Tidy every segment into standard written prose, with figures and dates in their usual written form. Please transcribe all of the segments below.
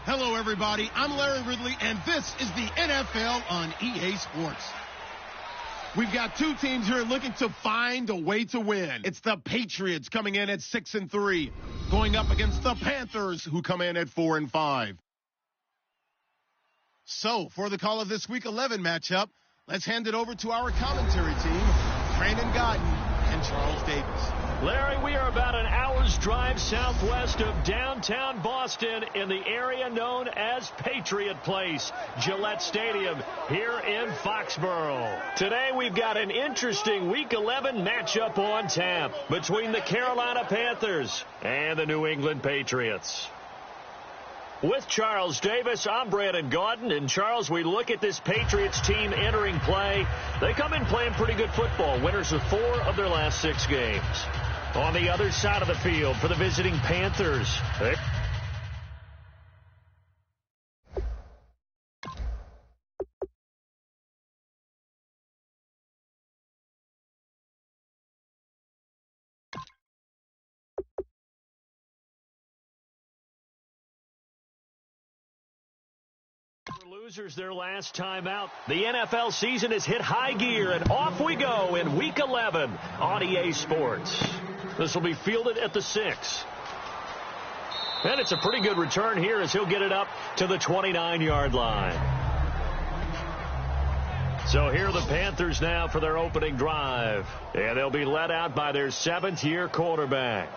Hello, everybody. I'm Larry Ridley, and this is the NFL on EA Sports. We've got two teams here looking to find a way to win. It's the Patriots coming in at 6-3, going up against the Panthers, who come in at 4-5. So, for the call of this Week 11 matchup, let's hand it over to our commentary team, Brandon Godden and Charles Davis. Larry, we are about an hour's drive southwest of downtown Boston in the area known as Patriot Place, Gillette Stadium, here in Foxborough. Today we've got an interesting Week 11 matchup on tap between the Carolina Panthers and the New England Patriots. With Charles Davis, I'm Brandon Gaudin. And, Charles, we look at this Patriots team entering play. They come in playing pretty good football, winners of 4 of their last 6 games. On the other side of the field for the visiting Panthers, Losers their last time out. The NFL season has hit high gear, and off we go in Week 11 on EA Sports. This will be fielded at the 6. And it's a pretty good return here as he'll get it up to the 29-yard line. So here are the Panthers now for their opening drive. And they'll be led out by their 7th-year quarterback.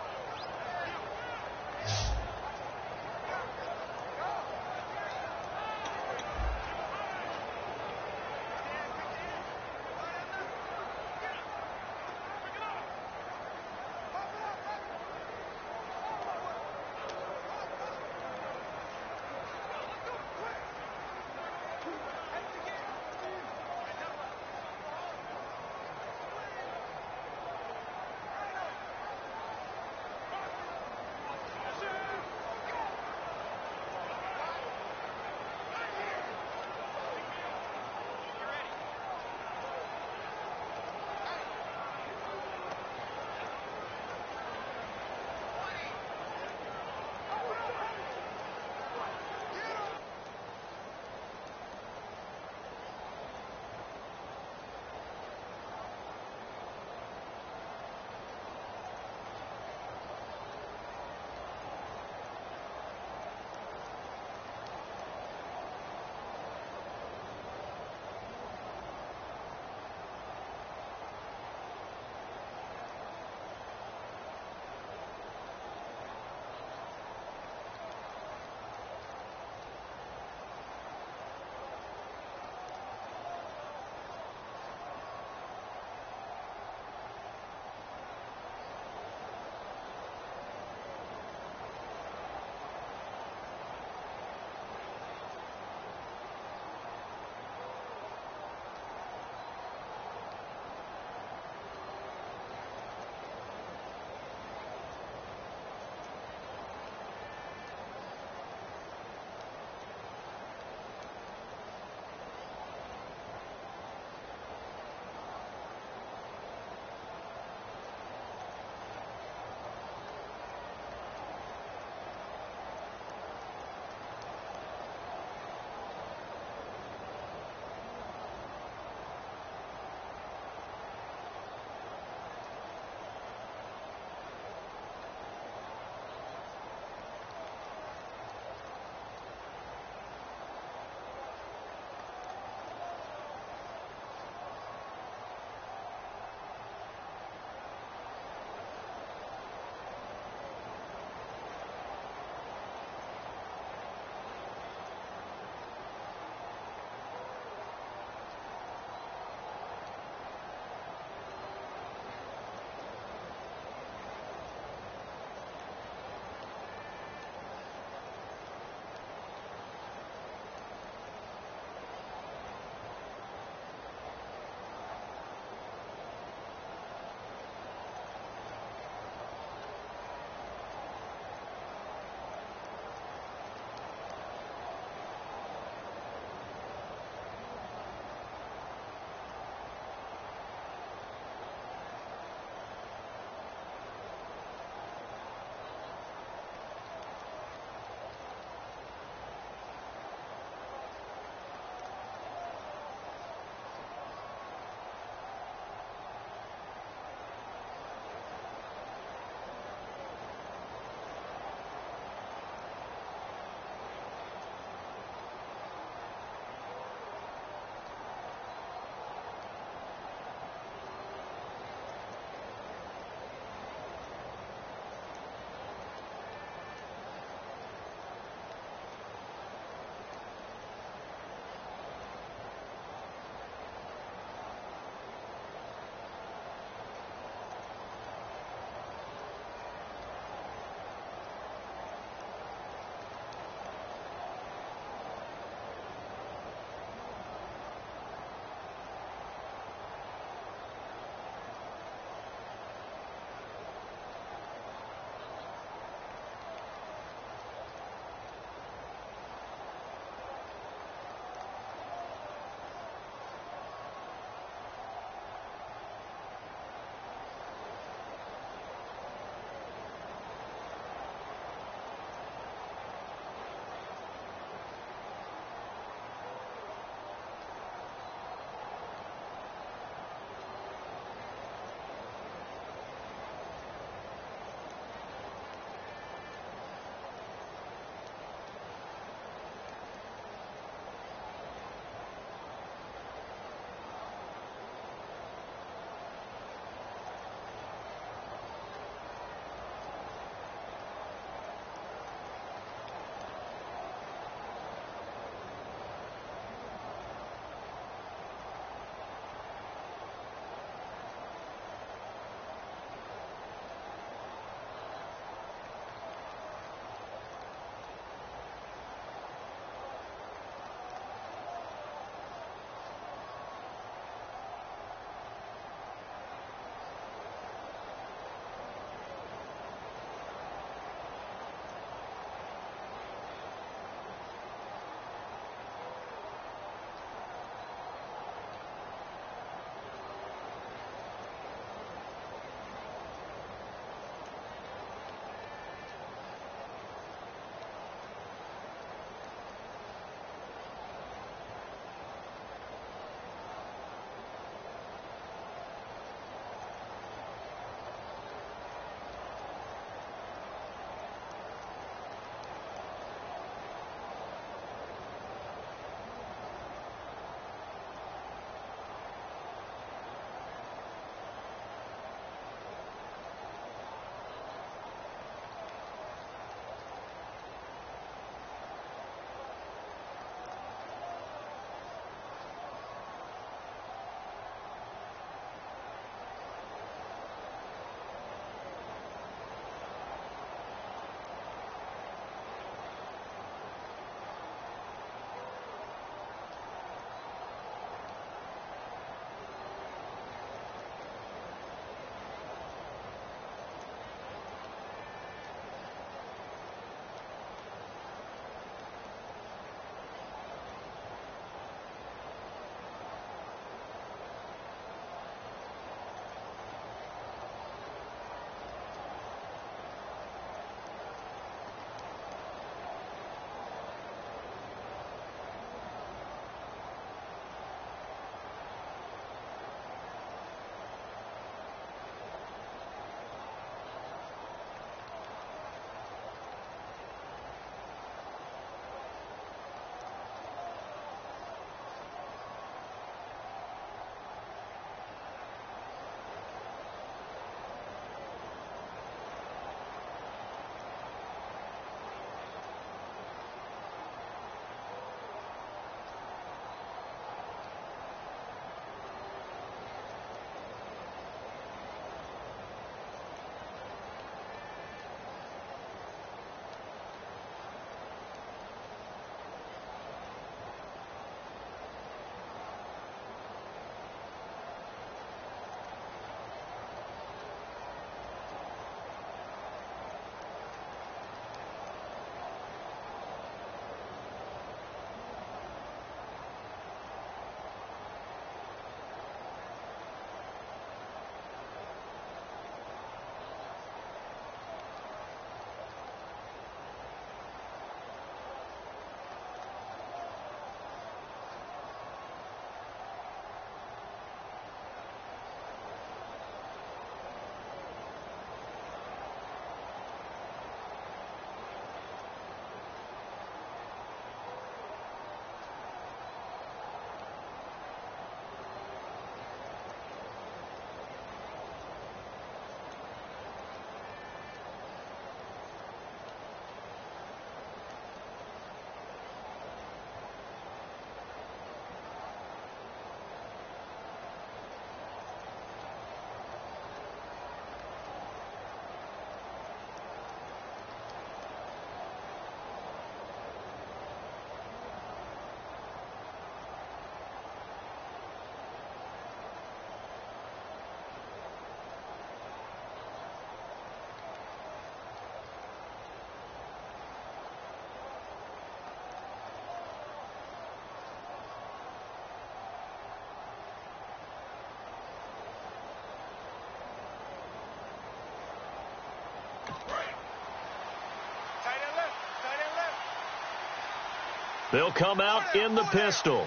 They'll come out in the pistol.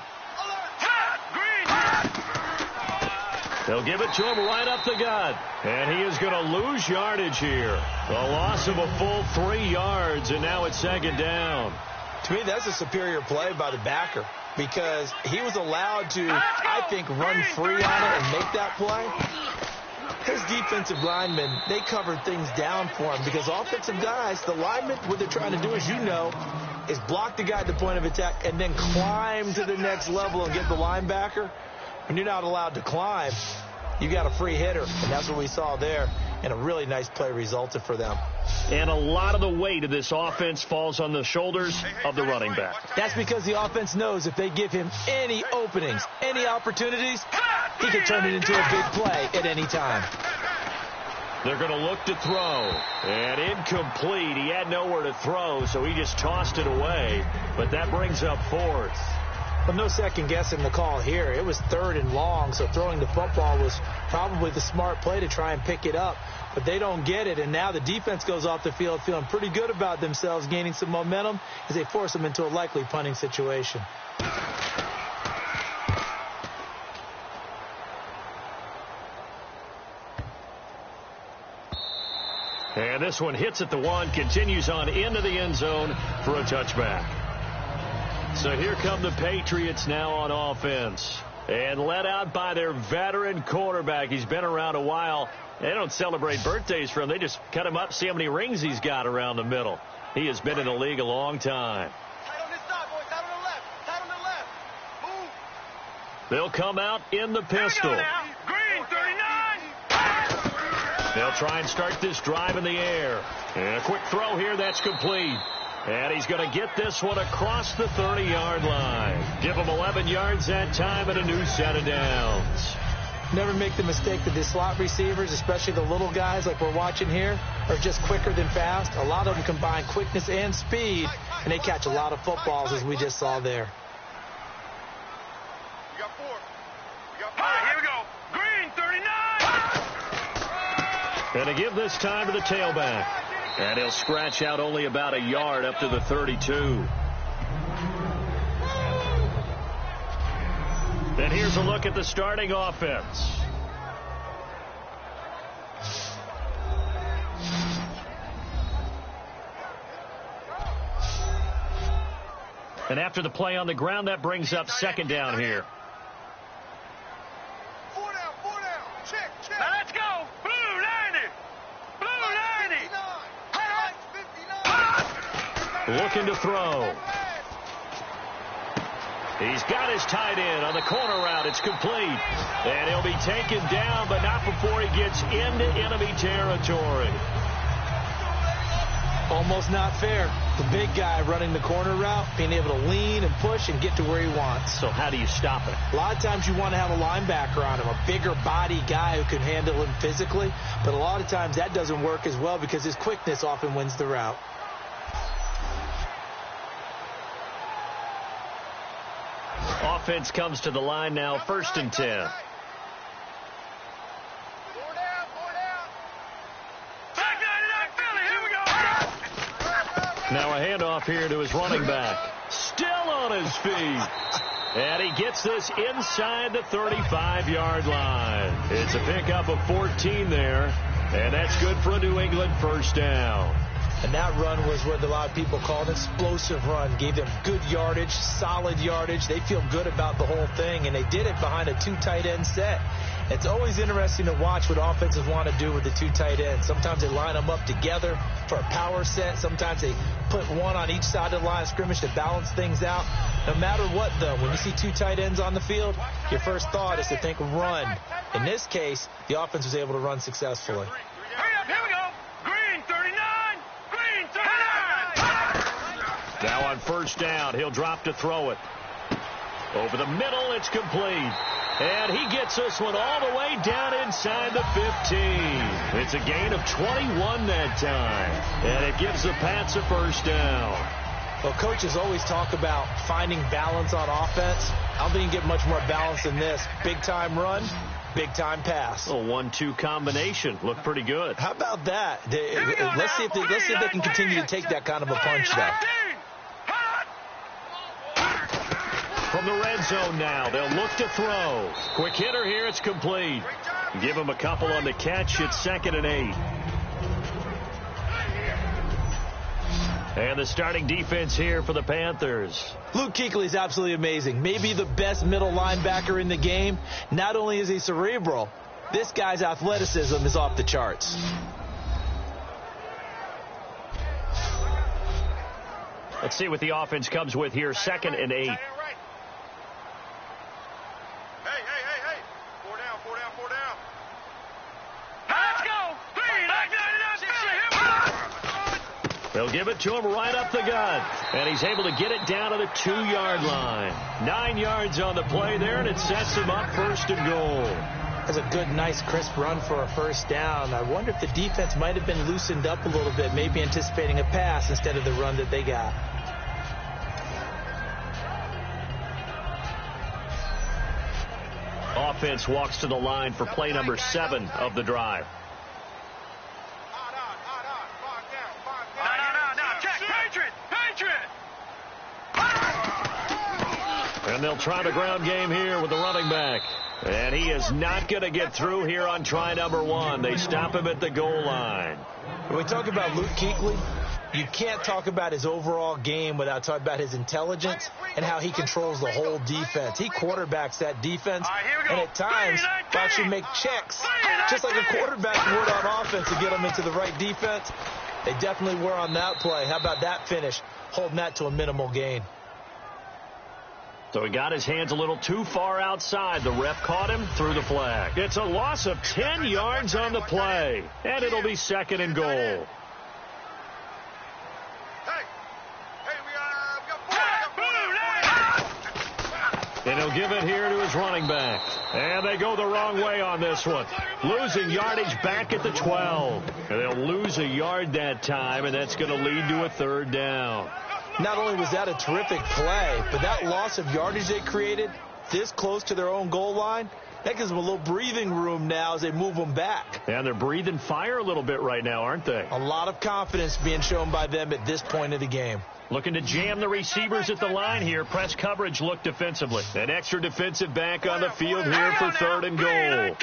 They'll give it to him right up the gut. And he is going to lose yardage here. A loss of a full 3 yards, and now it's second down. To me, that's a superior play by the backer because he was allowed to, I think, run free on it and make that play. His defensive linemen, they covered things down for him because offensive guys, the linemen, what they're trying to do, as you know, is block the guy at the point of attack and then climb to the next level and get the linebacker. When you're not allowed to climb, you got a free hitter, and that's what we saw there, and a really nice play resulted for them. And a lot of the weight of this offense falls on the shoulders of the running back. That's because the offense knows if they give him any openings, any opportunities, he can turn it into a big play at any time. They're going to look to throw. And incomplete. He had nowhere to throw, so he just tossed it away. But that brings up 4th. But no second guessing the call here. It was 3rd and long, so throwing the football was probably the smart play to try and pick it up. But they don't get it, and now the defense goes off the field feeling pretty good about themselves, gaining some momentum as they force them into a likely punting situation. And this one hits at the 1, continues on into the end zone for a touchback. So here come the Patriots now on offense. And led out by their veteran quarterback. He's been around a while. They don't celebrate birthdays for him. They just cut him up, see how many rings he's got around the middle. He has been in the league a long time. They'll come out in the pistol. Green 39. They'll try and start this drive in the air. And a quick throw here, that's complete. And he's going to get this one across the 30-yard line. Give him 11 yards that time and a new set of downs. Never make the mistake that the slot receivers, especially the little guys like we're watching here, are just quicker than fast. A lot of them combine quickness and speed, and they catch a lot of footballs as we just saw there. You got 4. Here we go. Green 39. And to give this time to the tailback. And he'll scratch out only about a yard up to the 32. And here's a look at the starting offense. And after the play on the ground, that brings up second down here. 4 down. Check. Now let's go. Blue 90. Blue 90. Looking to throw. He's got his tight end on the corner route. It's complete. And he'll be taken down, but not before he gets into enemy territory. Almost not fair. The big guy running the corner route, being able to lean and push and get to where he wants. So how do you stop it? A lot of times you want to have a linebacker on him, a bigger body guy who can handle him physically. But a lot of times that doesn't work as well because his quickness often wins the route. Offense comes to the line now, 1st and 10. 4 down. Back 99 Philly. Here we go. Now a handoff here to his running back. Still on his feet. And he gets this inside the 35-yard line. It's a pickup of 14 there. And that's good for a New England 1st down. And that run was what a lot of people call an explosive run. Gave them good yardage, solid yardage. They feel good about the whole thing, and they did it behind a 2 tight end set. It's always interesting to watch what offenses want to do with the 2 tight ends. Sometimes they line them up together for a power set. Sometimes they put one on each side of the line of scrimmage to balance things out. No matter what, though, when you see 2 tight ends on the field, your first thought is to think run. In this case, the offense was able to run successfully. Hurry up. Here we go. Green 39. Green 39. Now on 1st down, he'll drop to throw it. Over the middle, it's complete. And he gets this one all the way down inside the 15. It's a gain of 21 that time. And it gives the Pats a 1st down. Well, coaches always talk about finding balance on offense. I don't think you can get much more balance than this. Big-time run, big-time pass. A 1-2 combination. Looked pretty good. How about that? Let's see if they can continue to take that kind of a punch, though. From the red zone now, they'll look to throw. Quick hitter here, it's complete. Give him a couple on the catch. It's 2nd and 8. And the starting defense here for the Panthers. Luke Kuechly is absolutely amazing. Maybe the best middle linebacker in the game. Not only is he cerebral, this guy's athleticism is off the charts. Let's see what the offense comes with here. 2nd and 8. Hey. 4 down. Let's go. 3, They'll give it to him right up the gut. And he's able to get it down to the 2-yard line. 9 yards on the play there, and it sets him up 1st and goal. That's a good, nice, crisp run for a 1st down. I wonder if the defense might have been loosened up a little bit, maybe anticipating a pass instead of the run that they got. Offense walks to the line for play number 7 of the drive. No. Check. Patriot. And they'll try the ground game here with the running back. And he is not going to get through here on try number 1. They stop him at the goal line. When we talk about Luke Kuechly, you can't talk about his overall game without talking about his intelligence and how he controls the whole defense. He quarterbacks that defense, and at times will actually make checks, just like a quarterback would on offense to get them into the right defense. They definitely were on that play. How about that finish, holding that to a minimal gain? So he got his hands a little too far outside. The ref caught him, threw the flag. It's a loss of 10 yards on the play, and it'll be 2nd and goal. And he'll give it here to his running back. And they go the wrong way on this one. Losing yardage back at the 12. And they'll lose a yard that time, and that's going to lead to a 3rd down. Not only was that a terrific play, but that loss of yardage they created this close to their own goal line, that gives them a little breathing room now as they move them back. And they're breathing fire a little bit right now, aren't they? A lot of confidence being shown by them at this point of the game. Looking to jam the receivers at the line here. Press coverage look defensively. An extra defensive back on the field here for 3rd and goal.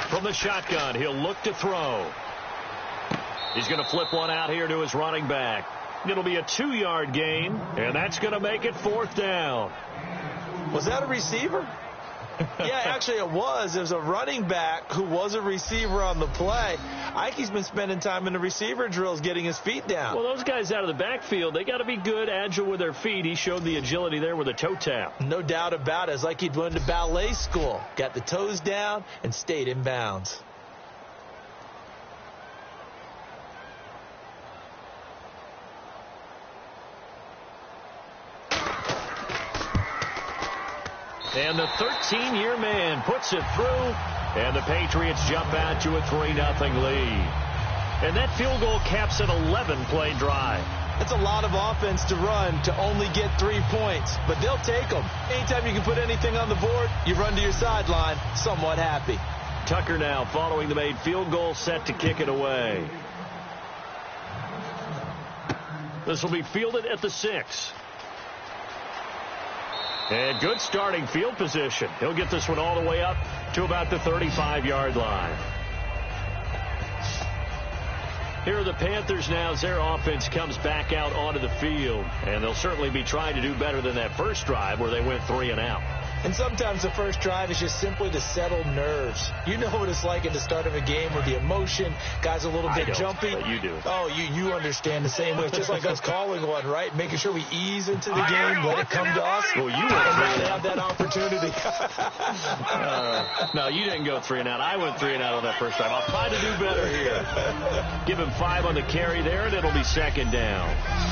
From the shotgun, he'll look to throw. He's going to flip one out here to his running back. It'll be a 2-yard gain, and that's going to make it 4th down. Was that a receiver? Yeah, actually it was. It was a running back who was a receiver on the play. Ike's been spending time in the receiver drills getting his feet down. Well, those guys out of the backfield, they got to be good, agile with their feet. He showed the agility there with a toe tap. No doubt about it. It's like he'd learned to ballet school. Got the toes down and stayed in bounds. And the 13-year man puts it through, and the Patriots jump out to a 3-0 lead. And that field goal caps an 11-play drive. That's a lot of offense to run to only get 3 points, but they'll take them. Anytime you can put anything on the board, you run to your sideline somewhat happy. Tucker now following the made field goal, set to kick it away. This will be fielded at the 6. And good starting field position. He'll get this one all the way up to about the 35-yard line. Here are the Panthers now as their offense comes back out onto the field. And they'll certainly be trying to do better than that first drive where they went 3 and out. And sometimes the first drive is just simply to settle nerves. You know what it's like at the start of a game with the emotion. Guys a little bit jumpy. But you do. Oh, you understand the same way. It's just like us calling one, right? Making sure we ease into the game, let it come to us. Well, you went 3 and have that opportunity. No, you didn't go 3 and out. I went 3 and out on that first drive. I'll try to do better here. Give him 5 on the carry there, and it'll be 2nd down.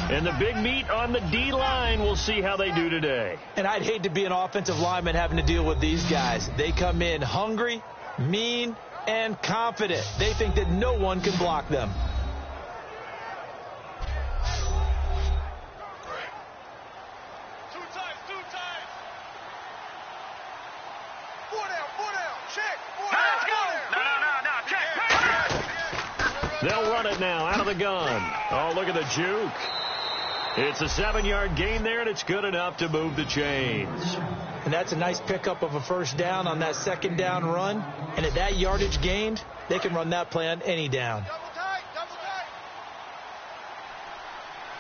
And the big meat on the D-line, we'll see how they do today. And I'd hate to be an offensive lineman having to deal with these guys. They come in hungry, mean, and confident. They think that no one can block them. Two times. 4 down. Check. 4 down. Let's go. No. Check. They'll run it now out of the gun. Oh, look at the juke. It's a 7-yard gain there, and it's good enough to move the chains. And that's a nice pickup of a first down on that second down run. And at that yardage gained, they can run that play on any down. Double tight.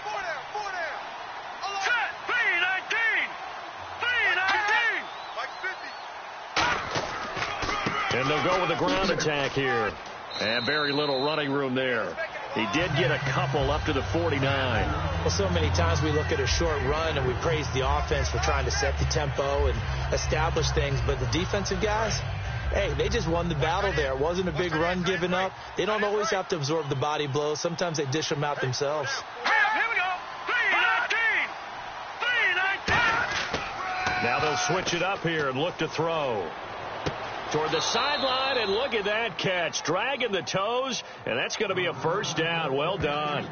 4 down. Set. 3-19. And they'll go with a ground attack here. And very little running room there. He did get a couple up to the 49. Well, so many times we look at a short run and we praise the offense for trying to set the tempo and establish things. But the defensive guys, hey, they just won the battle there. It wasn't a big run given up. They don't always have to absorb the body blows. Sometimes they dish them out themselves. Here we go. 3-19. Now they'll switch it up here and look to throw. Toward the sideline, and look at that catch. Dragging the toes, and that's going to be a first down. Well done.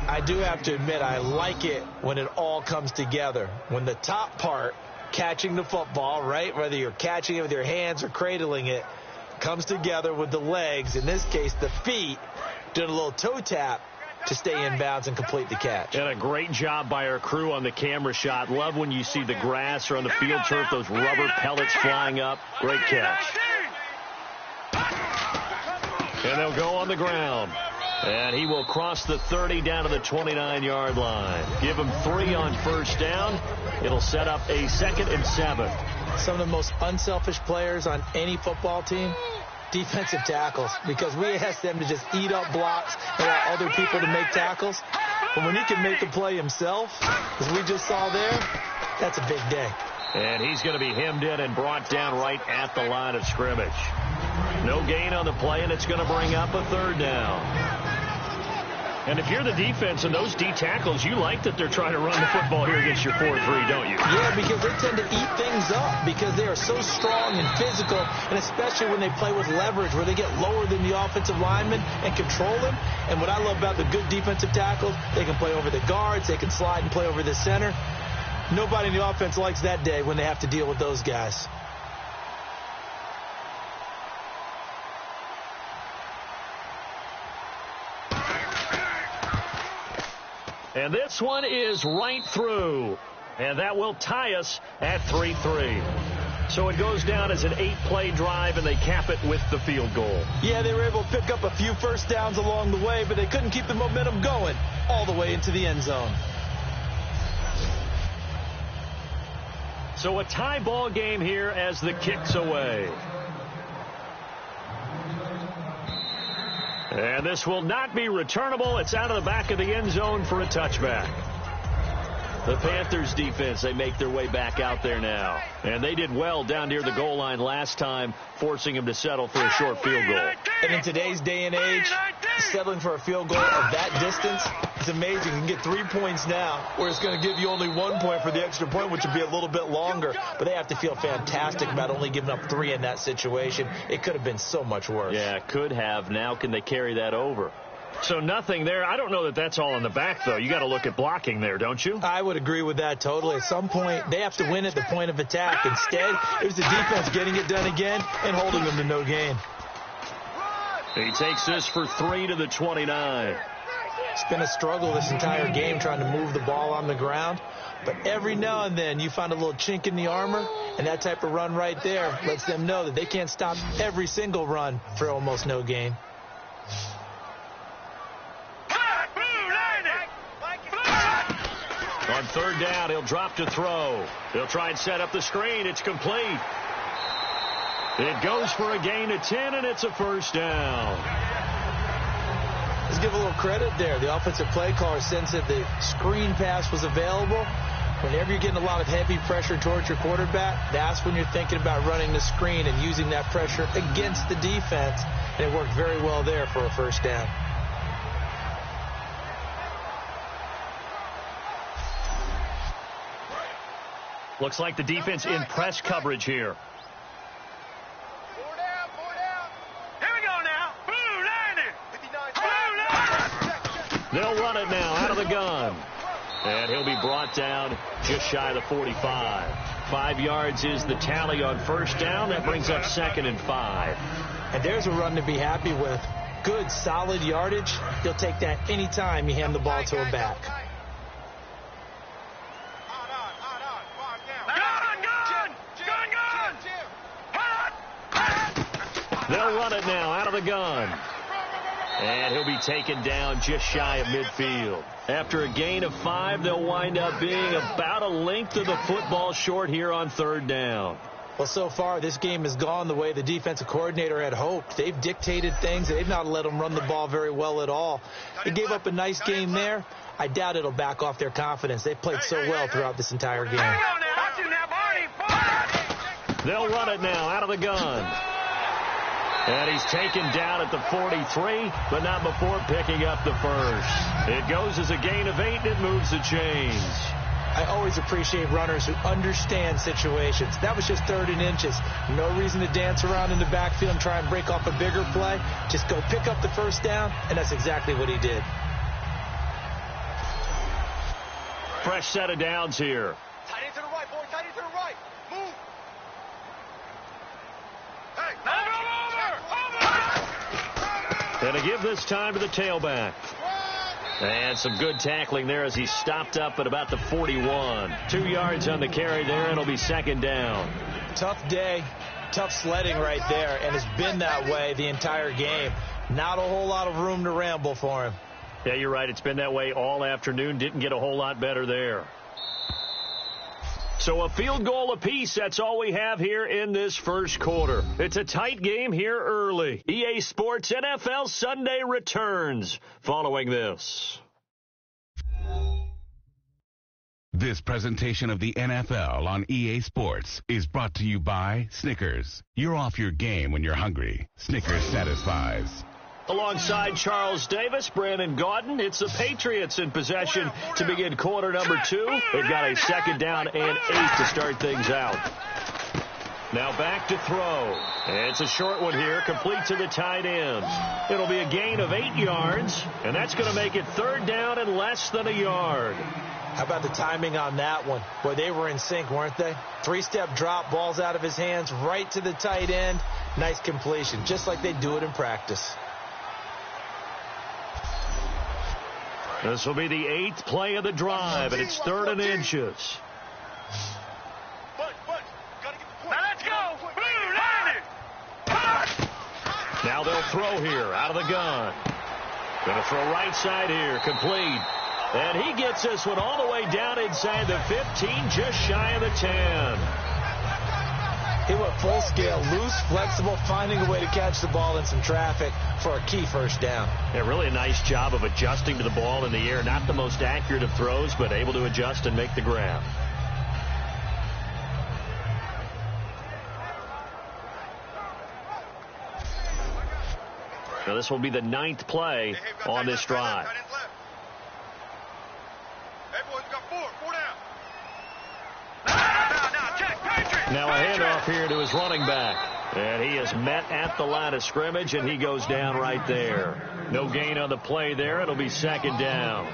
I do have to admit, I like it when it all comes together. When the top part, catching the football, right, whether you're catching it with your hands or cradling it, comes together with the legs, in this case the feet, doing a little toe tap to stay in bounds and complete the catch. And a great job by our crew on the camera shot. Love when you see the grass or on the field turf, those rubber pellets flying up. Great catch. And they'll go on the ground. And he will cross the 30 down to the 29-yard line. Give him 3 on first down. It'll set up a 2nd and 7. Some of the most unselfish players on any football team, defensive tackles, because we ask them to just eat up blocks and allow other people to make tackles. But when he can make the play himself, as we just saw there, that's a big day. And he's going to be hemmed in and brought down right at the line of scrimmage. No gain on the play, and it's going to bring up a 3rd down. And if you're the defense and those D tackles, you like that they're trying to run the football here against your 4-3, don't you? Yeah, because they tend to eat things up because they are so strong and physical, and especially when they play with leverage where they get lower than the offensive lineman and control them. And what I love about the good defensive tackles, they can play over the guards, they can slide and play over the center. Nobody in the offense likes that day when they have to deal with those guys. And this one is right through. And that will tie us at 3-3. So it goes down as an 8-play drive, and they cap it with the field goal. Yeah, they were able to pick up a few first downs along the way, but they couldn't keep the momentum going all the way into the end zone. So a tie ball game here as the kick's away. And this will not be returnable. It's out of the back of the end zone for a touchback. The Panthers defense, they make their way back out there now. And they did well down near the goal line last time, forcing him to settle for a short field goal. And in today's day and age, settling for a field goal of that distance is amazing. You can get 3 points now, where it's going to give you only 1 point for the extra point, which would be a little bit longer. But they have to feel fantastic about only giving up 3 in that situation. It could have been so much worse. Yeah, could have. Now can they carry that over? So nothing there. I don't know that that's all in the back, though. You got to look at blocking there, don't you? I would agree with that totally. At some point, they have to win at the point of attack. Instead, it was the defense getting it done again and holding them to no gain. He takes this for 3 to the 29. It's been a struggle this entire game trying to move the ball on the ground. But every now and then you find a little chink in the armor, and that type of run right there lets them know that they can't stop every single run for almost no gain. On 3rd down, he'll drop to throw. He'll try and set up the screen. It's complete. It goes for a gain of 10, and it's a first down. Let's give a little credit there. The offensive play caller sensed that the screen pass was available. Whenever you're getting a lot of heavy pressure towards your quarterback, that's when you're thinking about running the screen and using that pressure against the defense. And it worked very well there for a first down. Looks like the defense in press coverage here. 4 down. Here we go now. Blue 90. They'll run it now out of the gun. And he'll be brought down just shy of the 45. 5 yards is the tally on first down. That brings up 2nd and 5. And there's a run to be happy with. good, solid yardage, he'll take that anytime you hand the ball to him back. They'll run it now out of the gun. And he'll be taken down just shy of midfield. After a gain of 5, they'll wind up being about a length of the football short here on third down. Well, so far, this game has gone the way the defensive coordinator had hoped. They've dictated things. They've not let them run the ball very well at all. They gave up a nice game there. I doubt it'll back off their confidence. They've played so well throughout this entire game. They'll run it now out of the gun. And he's taken down at the 43, but not before picking up the first. It goes as a gain of 8, and it moves the chains. I always appreciate runners who understand situations. That was just 3rd and inches. No reason to dance around in the backfield and try and break off a bigger play. Just go pick up the first down, and that's exactly what he did. Fresh set of downs here. Tight end to the right, boy. Tight end to the right. Move. Hey, And to give this time to the tailback. And some good tackling there as he stopped up at about the 41. 2 yards on the carry there, and it'll be second down. Tough day, tough sledding right there, and it's been that way the entire game. Not a whole lot of room to ramble for him. Yeah, you're right. It's been that way all afternoon. Didn't get a whole lot better there. So a field goal apiece, that's all we have here in this first quarter. It's a tight game here early. EA Sports NFL Sunday returns following this. This presentation of the NFL on EA Sports is brought to you by Snickers. You're off your game when you're hungry. Snickers satisfies. Alongside Charles Davis, Brandon Gaudin, it's the Patriots in possession to begin quarter number 2. They've got a second down and 8 to start things out. Now back to throw. It's a short one here, complete to the tight end. It'll be a gain of 8 yards, and that's going to make it third down and less than a yard. How about the timing on that one? Boy, they were in sync, weren't they? 3-step drop, balls out of his hands, right to the tight end. Nice completion, just like they do it in practice. This will be the 8th play of the drive, and it's 3rd and inches. now let's go. Blue, line it. Now they'll throw here out of the gun. Going to throw right side here, complete. And he gets this one all the way down inside the 15, just shy of the 10. He went full scale, loose, flexible, finding a way to catch the ball in some traffic for a key first down. Yeah, really a nice job of adjusting to the ball in the air. Not the most accurate of throws, but able to adjust and make the grab. Now this will be the 9th play on this drive. Now a handoff here to his running back. And he is met at the line of scrimmage, and he goes down right there. No gain on the play there. It'll be second down.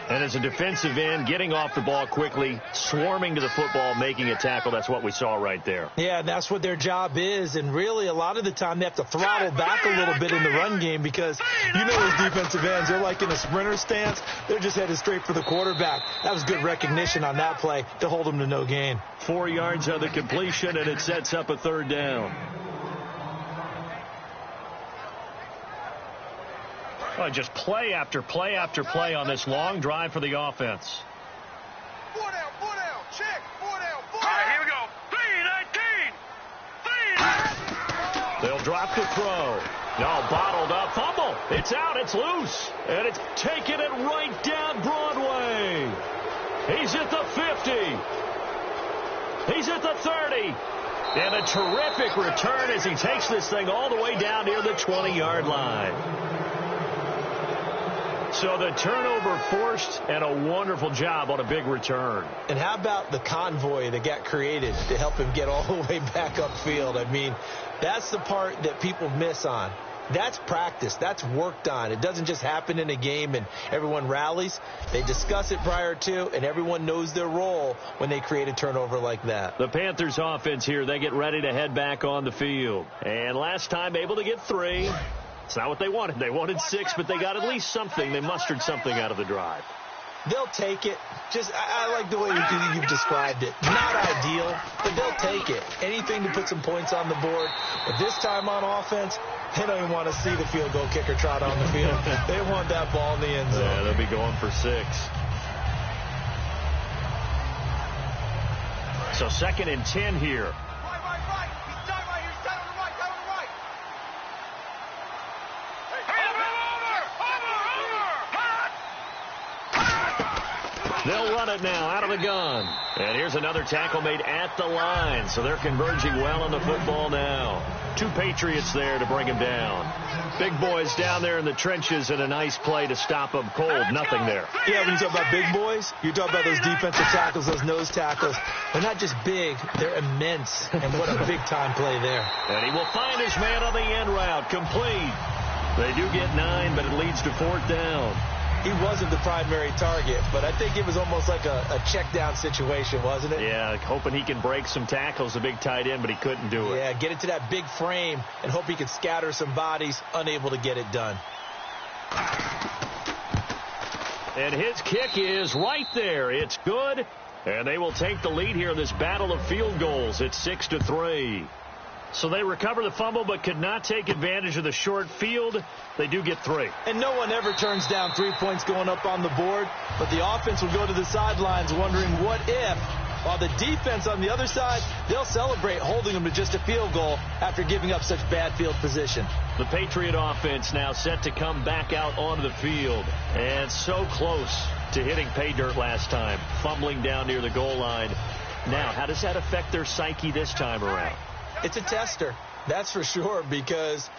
And as a defensive end, getting off the ball quickly, swarming to the football, making a tackle, that's what we saw right there. Yeah, that's what their job is. And really, a lot of the time, they have to throttle back a little bit in the run game because you know those defensive ends, they're like in a sprinter stance. They're just headed straight for the quarterback. That was good recognition on that play to hold them to no gain. 4 yards on the completion, and it sets up a third down. Oh, just play after play after play on this long drive for the offense. 4 down, check, 4 down, 4 down. All right, here we go. 3-19. They'll drop the throw. No, bottled up, fumble. It's out, it's loose. And it's taking it right down Broadway. He's at the 50. He's at the 30. And a terrific return as he takes this thing all the way down near the 20-yard line. So the turnover forced, and a wonderful job on a big return. And how about the convoy that got created to help him get all the way back upfield? I mean, that's the part that people miss on. That's practice. That's worked on. It doesn't just happen in a game and everyone rallies. They discuss it prior to, and everyone knows their role when they create a turnover like that. The Panthers offense here, they get ready to head back on the field. And last time able to get 3. It's not what they wanted. They wanted 6, but they got at least something. They mustered something out of the drive. They'll take it. I like the way you've described it. Not ideal, but they'll take it. Anything to put some points on the board. But this time on offense, they don't even want to see the field goal kicker trot on the field. They want that ball in the end zone. Yeah, they'll be going for 6. So 2nd and 10 here. Right. He's done right here. He's down on the right. They'll run it now out of the gun. And here's another tackle made at the line. So they're converging well on the football now. 2 Patriots there to bring him down. Big boys down there in the trenches and a nice play to stop them cold. Nothing there. Yeah, when you talk about big boys, you're talking about those defensive tackles, those nose tackles. They're not just big, they're immense. And what a big-time play there. And he will find his man on the end route. Complete. They do get 9, but it leads to 4th down. He wasn't the primary target, but I think it was almost like a check-down situation, wasn't it? Yeah, hoping he can break some tackles, a big tight end, but he couldn't do it. Yeah, get it to that big frame and hope he could scatter some bodies, unable to get it done. And his kick is right there. It's good, and they will take the lead here in this battle of field goals. It's 6-3. So they recover the fumble but could not take advantage of the short field. They do get 3. And no one ever turns down 3 points going up on the board, but the offense will go to the sidelines wondering what if, while the defense on the other side, they'll celebrate holding them to just a field goal after giving up such bad field position. The Patriot offense now set to come back out onto the field, and so close to hitting pay dirt last time, fumbling down near the goal line. Now, how does that affect their psyche this time around? It's a tester, that's for sure, because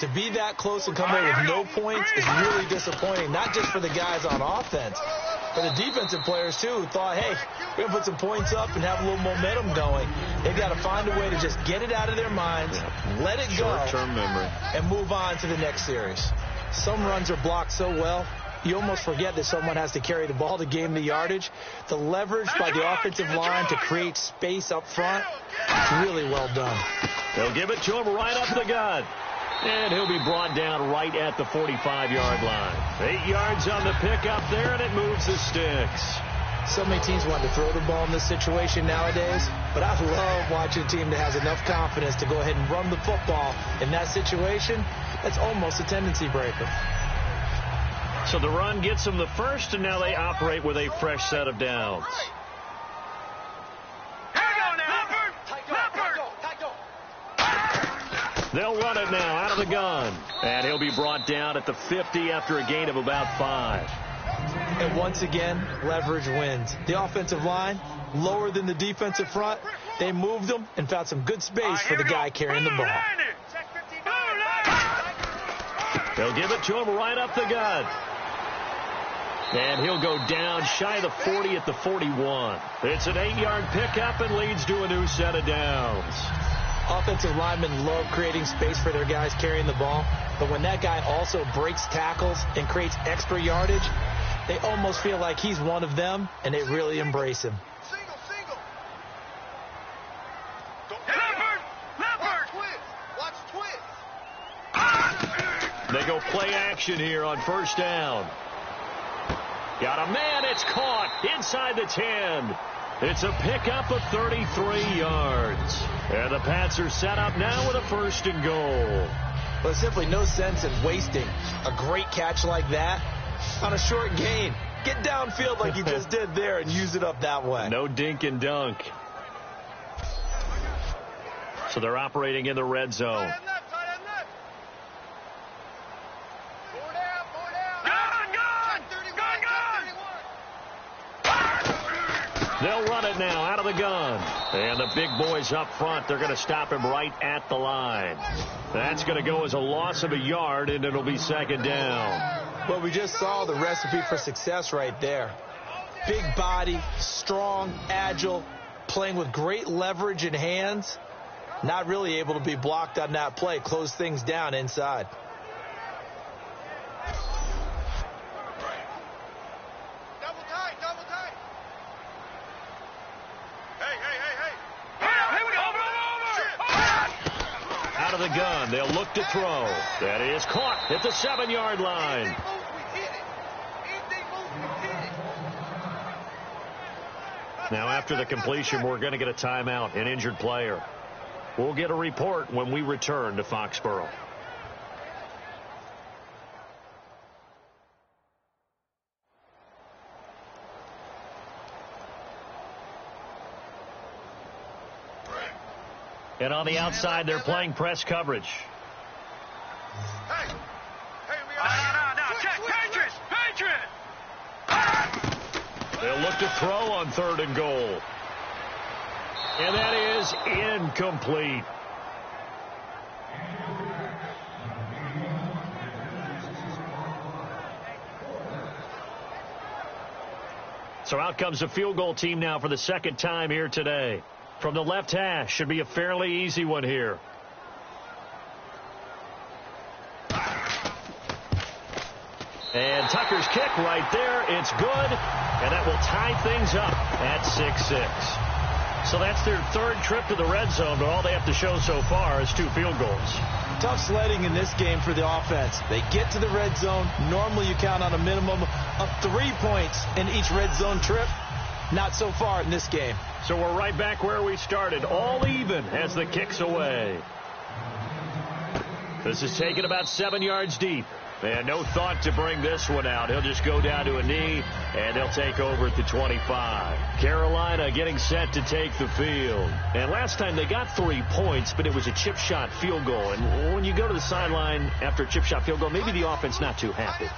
to be that close and come away with no points is really disappointing, not just for the guys on offense, but the defensive players, too, who thought, hey, we're going to put some points up and have a little momentum going. They've got to find a way to just get it out of their minds, let it go, short-term memory, and move on to the next series. Some runs are blocked so well, you almost forget that someone has to carry the ball to gain the yardage. The leverage by the offensive line to create space up front, it's really well done. They'll give it to him right up the gut. And he'll be brought down right at the 45-yard line. 8 yards on the pickup there, and it moves the sticks. So many teams want to throw the ball in this situation nowadays, but I love watching a team that has enough confidence to go ahead and run the football in that situation. That's almost a tendency breaker. So the run gets them the first, and now they operate with a fresh set of downs. They'll run it now out of the gun. And he'll be brought down at the 50 after a gain of about 5. And once again, leverage wins. The offensive line, lower than the defensive front. They moved them and found some good space for the guy carrying the ball. They'll give it to him right up the gut. And he'll go down shy of the 40 at the 41. It's an 8-yard pickup and leads to a new set of downs. Offensive linemen love creating space for their guys carrying the ball, but when that guy also breaks tackles and creates extra yardage, they almost feel like he's one of them, and they really embrace him. They go play action here on first down. Got a man, it's caught inside the 10. It's a pickup of 33 yards. And the Pats are set up now with a 1st and goal. Well, there's simply no sense in wasting a great catch like that on a short gain. Get downfield like you just did there and use it up that way. No dink and dunk. So they're operating in the red zone. They'll run it now out of the gun. And the big boys up front, they're going to stop him right at the line. That's going to go as a loss of a yard, and it'll be 2nd down. Well, we just saw the recipe for success right there. Big body, strong, agile, playing with great leverage in hands. Not really able to be blocked on that play. Close things down inside. of the gun. They'll look to throw. That is caught at the 7-yard line. Now, after the completion, we're going to get a timeout, an injured player. We'll get a report when we return to Foxborough. And on the outside, they're playing press coverage. Hey, no. Check. Patriots! They'll look to throw on 3rd and goal. And that is incomplete. So out comes the field goal team now for the 2nd time here today. From the left hash, should be a fairly easy one here. And Tucker's kick right there. It's good. And that will tie things up at 6-6. So that's their 3rd trip to the red zone, but all they have to show so far is 2 field goals. Tough sledding in this game for the offense. They get to the red zone. Normally you count on a minimum of 3 points in each red zone trip. Not so far in this game. So we're right back where we started, all even as the kick's away. This is taken about 7 yards deep. And no thought to bring this one out. He'll just go down to a knee, and they'll take over at the 25. Carolina getting set to take the field. And last time they got 3 points, but it was a chip shot field goal. And when you go to the sideline after a chip shot field goal, maybe the offense not too happy.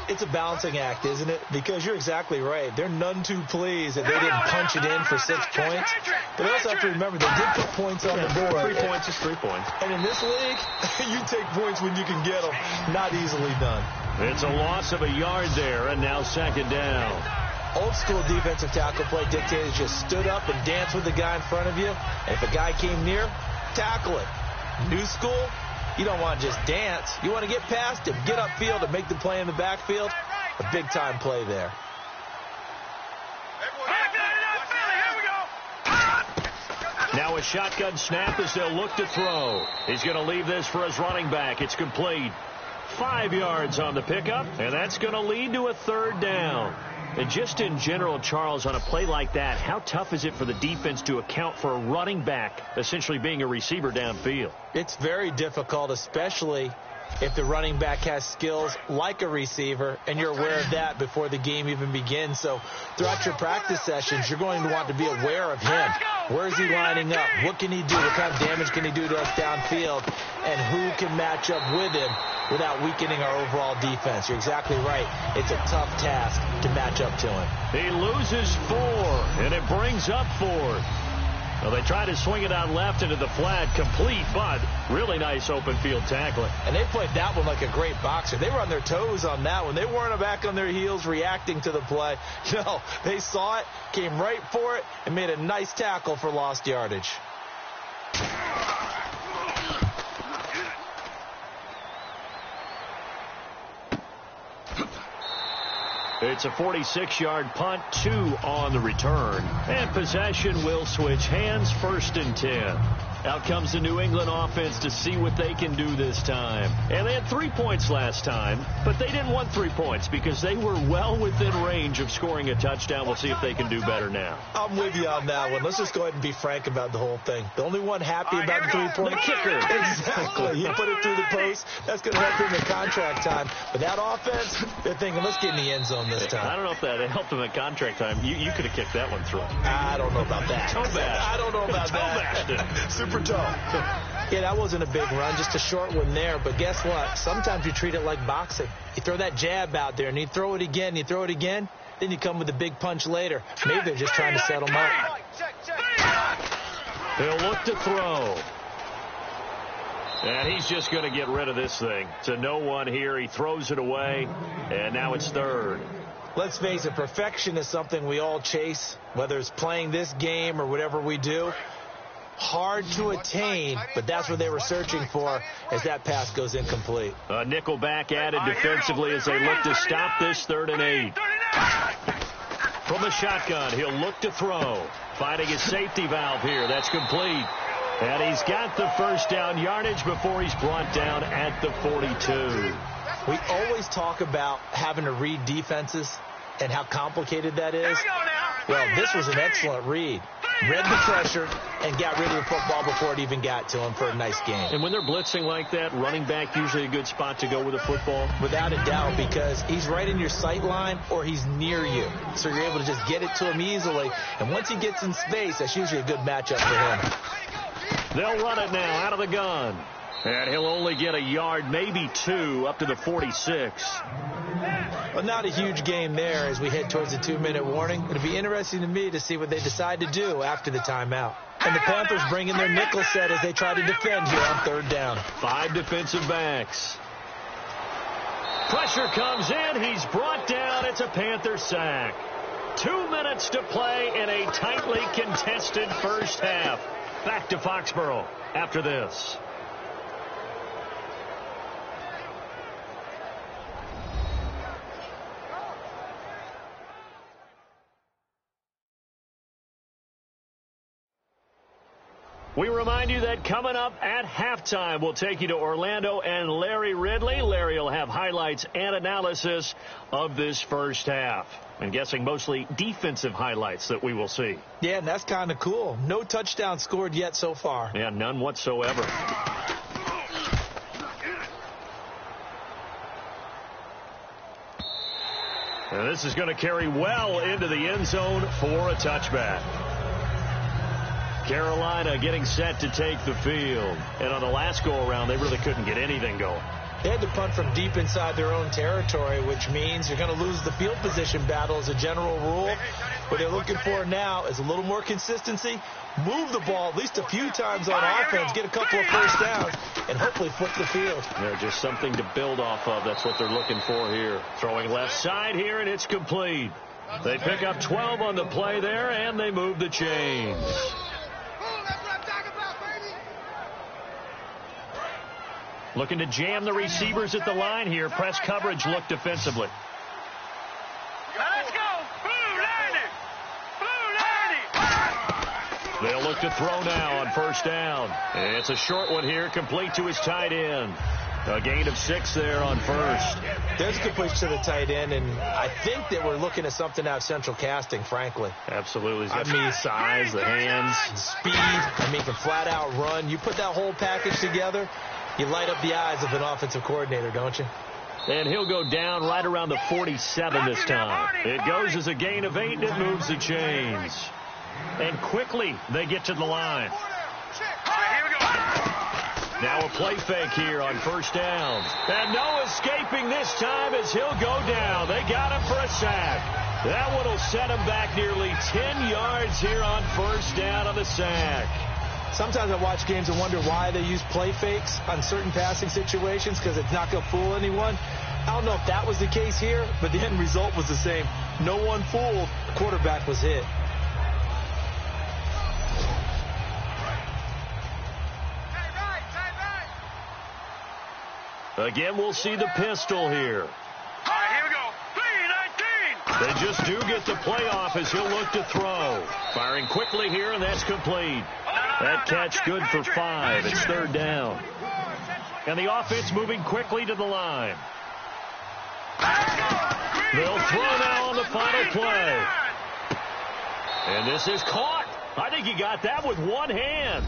It's a balancing act, isn't it? Because you're exactly right. They're none too pleased that they didn't punch it in for 6 points. But they also have to remember they did put points on the board. 3 points is 3 points. And in this league, you take points when you can get them. Not easily done. It's a loss of a yard there, and now 2nd down. Old school defensive tackle play dictated just stood up and danced with the guy in front of you. And if a guy came near, tackle it. New school, you don't want to just dance. You want to get past him, get upfield, and make the play in the backfield. A big-time play there. Now a shotgun snap as they'll look to throw. He's going to leave this for his running back. It's complete. 5 yards on the pickup, and that's going to lead to a 3rd down. And just in general, Charles, on a play like that, how tough is it for the defense to account for a running back essentially being a receiver downfield? It's very difficult, especially if the running back has skills like a receiver, and you're aware of that before the game even begins. So throughout your practice sessions, you're going to want to be aware of him. Where is he lining up? What can he do? What kind of damage can he do to us downfield? And who can match up with him without weakening our overall defense? You're exactly right. It's a tough task to match up to him. He loses 4, and it brings up 4th. Well, they try to swing it out left into the flat, complete, but really nice open field tackling. And they played that one like a great boxer. They were on their toes on that one. They weren't back on their heels reacting to the play. No, they saw it, came right for it, and made a nice tackle for lost yardage. It's a 46-yard punt, 2 on the return. And possession will switch hands, 1st and 10. Out comes the New England offense to see what they can do this time. And they had 3 points last time, but they didn't want 3 points because they were well within range of scoring a touchdown. We'll see if they can do better now. I'm with you on that one. Let's just go ahead and be frank about the whole thing. The only one happy about the 3-point kicker. Exactly. He put it through the post. That's going to help him in contract time. But that offense, they're thinking, let's get in the end zone this time. I don't know if that helped him in contract time. You could have kicked that one through. I don't know about that. I don't know about that. Super toe. Yeah, that wasn't a big run, just a short one there. But guess what? Sometimes you treat it like boxing. You throw that jab out there, and you throw it again, you throw it again, then you come with a big punch later. Maybe they're just trying to settle him up. They'll look to throw. And he's just going to get rid of this thing. It's a no one here. He throws it away, and now it's 3rd. Let's face it, perfection is something we all chase, whether it's playing this game or whatever we do. Hard to attain, but that's what they were searching for as that pass goes incomplete. A nickel back added defensively as they look to stop this 3rd and 8. From the shotgun, he'll look to throw. Finding his safety valve here. That's complete. And he's got the first down yardage before he's brought down at the 42. We always talk about having to read defenses and how complicated that is. Well, this was an excellent read. Read the pressure and got rid of the football before it even got to him for a nice game. And when they're blitzing like that, running back usually a good spot to go with the football? Without a doubt, because he's right in your sight line or he's near you. So you're able to just get it to him easily. And once he gets in space, that's usually a good matchup for him. They'll run it now out of the gun. And he'll only get a yard, maybe two, up to the 46. Well, not a huge game there as we head towards the 2-minute warning. It'll be interesting to me to see what they decide to do after the timeout. And the Panthers bring in their nickel set as they try to defend here on third down. 5 defensive backs. Pressure comes in. He's brought down. It's a Panther sack. 2 minutes to play in a tightly contested first half. Back to Foxborough after this. We remind you that coming up at halftime, we'll take you to Orlando and Larry Ridley. Larry will have highlights and analysis of this first half. I'm guessing mostly defensive highlights that we will see. Yeah, and that's kind of cool. No touchdown scored yet so far. Yeah, none whatsoever. And this is going to carry well into the end zone for a touchback. Carolina getting set to take the field. And on the last go-around, they really couldn't get anything going. They had to punt from deep inside their own territory, which means you're going to lose the field position battle as a general rule. What they're looking for now is a little more consistency, move the ball at least a few times on offense, get a couple of first downs, and hopefully flip the field. Yeah, just something to build off of. That's what they're looking for here. Throwing left side here, and it's complete. They pick up 12 on the play there, and they move the chains. Looking to jam the receivers at the line here. Press coverage look defensively. Let's go. Blue 90. Blue 90. They'll look to throw now on first down. It's a short one here, complete to his tight end. A gain of 6 there on first. There's a completion to the tight end, and I think that we're looking at something out of central casting, frankly. Absolutely. He's got the size, the hands. Speed. I mean, can flat out run. You put that whole package together, you light up the eyes of an offensive coordinator, don't you? And he'll go down right around the 47 this time. It goes as a gain of 8, and it moves the chains. And quickly, they get to the line. Now a play fake here on first down. And no escaping this time as he'll go down. They got him for a sack. That one will set him back nearly 10 yards here on first down on the sack. Sometimes I watch games and wonder why they use play fakes on certain passing situations, because it's not going to fool anyone. I don't know if that was the case here, but the end result was the same. No one fooled. The quarterback was hit. Again, we'll see the pistol here. All right, here we go. 3-19. They just do get the play off as he'll look to throw. Firing quickly here, and that's complete. That catch good for 5. It's third down. And the offense moving quickly to the line. They'll throw now on the final play. And this is caught. I think he got that with one hand.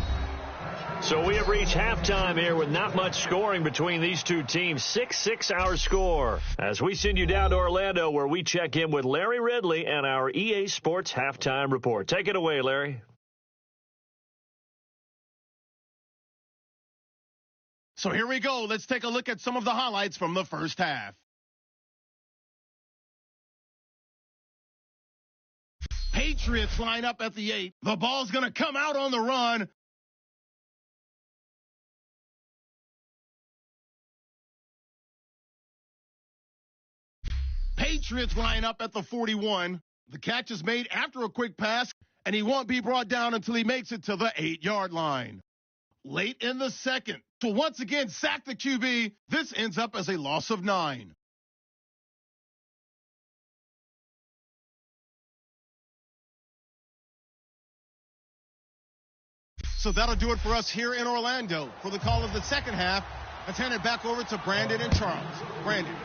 So we have reached halftime here with not much scoring between these two teams. 6-6 our score. As we send you down to Orlando, where we check in with Larry Ridley and our EA Sports Halftime Report. Take it away, Larry. So here we go. Let's take a look at some of the highlights from the first half. Patriots line up at the 8. The ball's going to come out on the run. Patriots line up at the 41. The catch is made after a quick pass, and he won't be brought down until he makes it to the 8-yard line. Late in the second, to once again sack the QB, this ends up as a loss of 9. So that'll do it for us here in Orlando. For the call of the second half, let's hand it back over to Brandon and Charles. Brandon.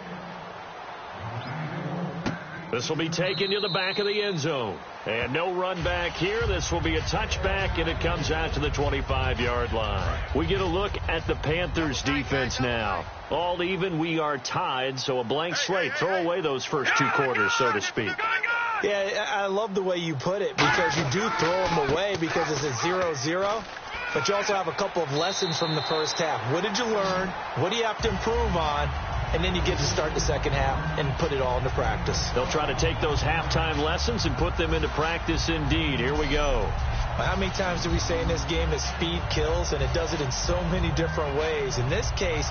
This will be taken to the back of the end zone. And no run back here. This will be a touchback, and it comes out to the 25-yard line. We get a look at the Panthers' defense now. All even, we are tied, so a blank slate. Throw away those first 2 quarters, so to speak. Yeah, I love the way you put it, because you do throw them away because it's a 0-0. But you also have a couple of lessons from the first half. What did you learn? What do you have to improve on? And then you get to start the second half and put it all into practice. They'll try to take those halftime lessons and put them into practice indeed. Here we go. How many times do we say in this game that speed kills, and it does it in so many different ways? In this case,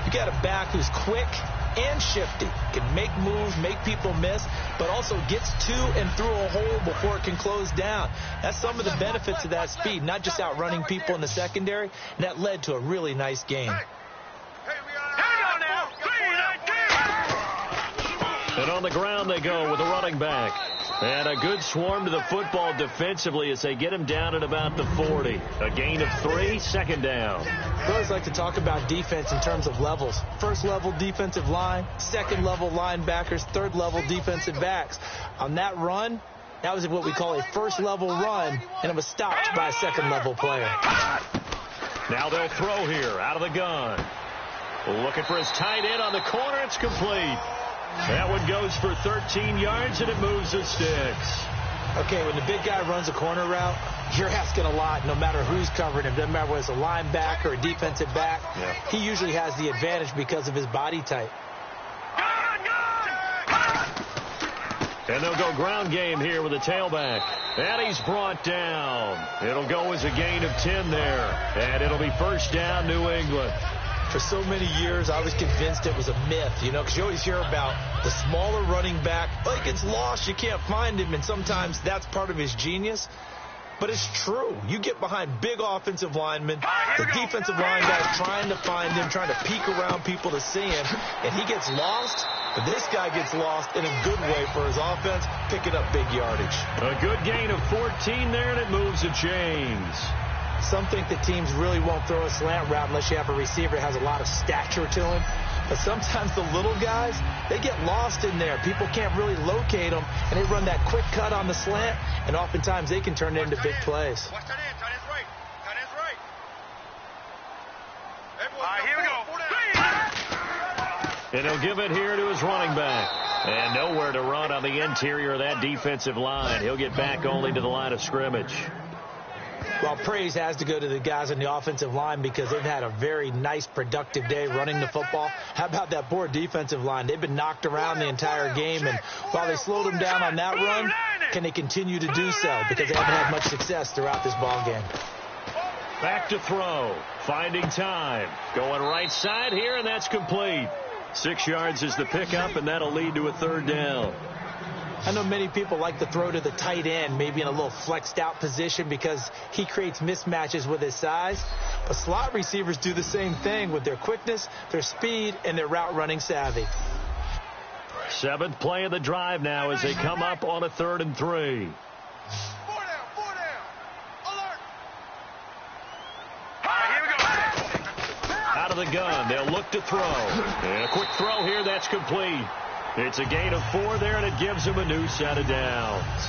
you got a back who's quick and shifty, can make moves, make people miss, but also gets to and through a hole before it can close down. That's some of the benefits of that speed, not just outrunning people in the secondary, and that led to a really nice game. And on the ground they go with a running back. And a good swarm to the football defensively as they get him down at about the 40. A gain of 3, second down. I always like to talk about defense in terms of levels. First level defensive line, second level linebackers, third level defensive backs. On that run, that was what we call a first level run, and it was stopped by a second level player. Now they'll throw here out of the gun. Looking for his tight end on the corner. It's complete. That one goes for 13 yards, and it moves the sticks. Okay, when the big guy runs a corner route, you're asking a lot no matter who's covering him. Doesn't matter whether it's a linebacker or a defensive back. Yeah. He usually has the advantage because of his body type. And they'll go ground game here with a tailback. And he's brought down. It'll go as a gain of 10 there. And it'll be first down, New England. For so many years, I was convinced it was a myth, because you always hear about the smaller running back. Oh, he gets lost, you can't find him, and sometimes that's part of his genius. But it's true. You get behind big offensive linemen, the defensive line guy's trying to find him, trying to peek around people to see him, and he gets lost. But this guy gets lost in a good way for his offense, picking up big yardage. A good gain of 14 there, and it moves the chains. Some think that teams really won't throw a slant route unless you have a receiver that has a lot of stature to him. But sometimes the little guys, they get lost in there. People can't really locate them, and they run that quick cut on the slant, and oftentimes they can turn it into big plays. Watch that end. Tight end's right. Tight end's right. All right, here we go. And he'll give it here to his running back. And nowhere to run on the interior of that defensive line. He'll get back only to the line of scrimmage. Well, praise has to go to the guys on the offensive line because they've had a very nice, productive day running the football. How about that poor defensive line? They've been knocked around the entire game, and while they slowed them down on that run, can they continue to do so? Because they haven't had much success throughout this ball game. Back to throw. Finding time. Going right side here, and that's complete. 6 yards is the pickup, and that'll lead to a third down. I know many people like to throw to the tight end, maybe in a little flexed out position because he creates mismatches with his size. But slot receivers do the same thing with their quickness, their speed, and their route running savvy. 7th play of the drive now as they come up on a 3rd and 3. 4 down. Alert. Here we go. Out of the gun. They'll look to throw. And a quick throw here. That's complete. It's a gain of 4 there, and it gives him a new set of downs.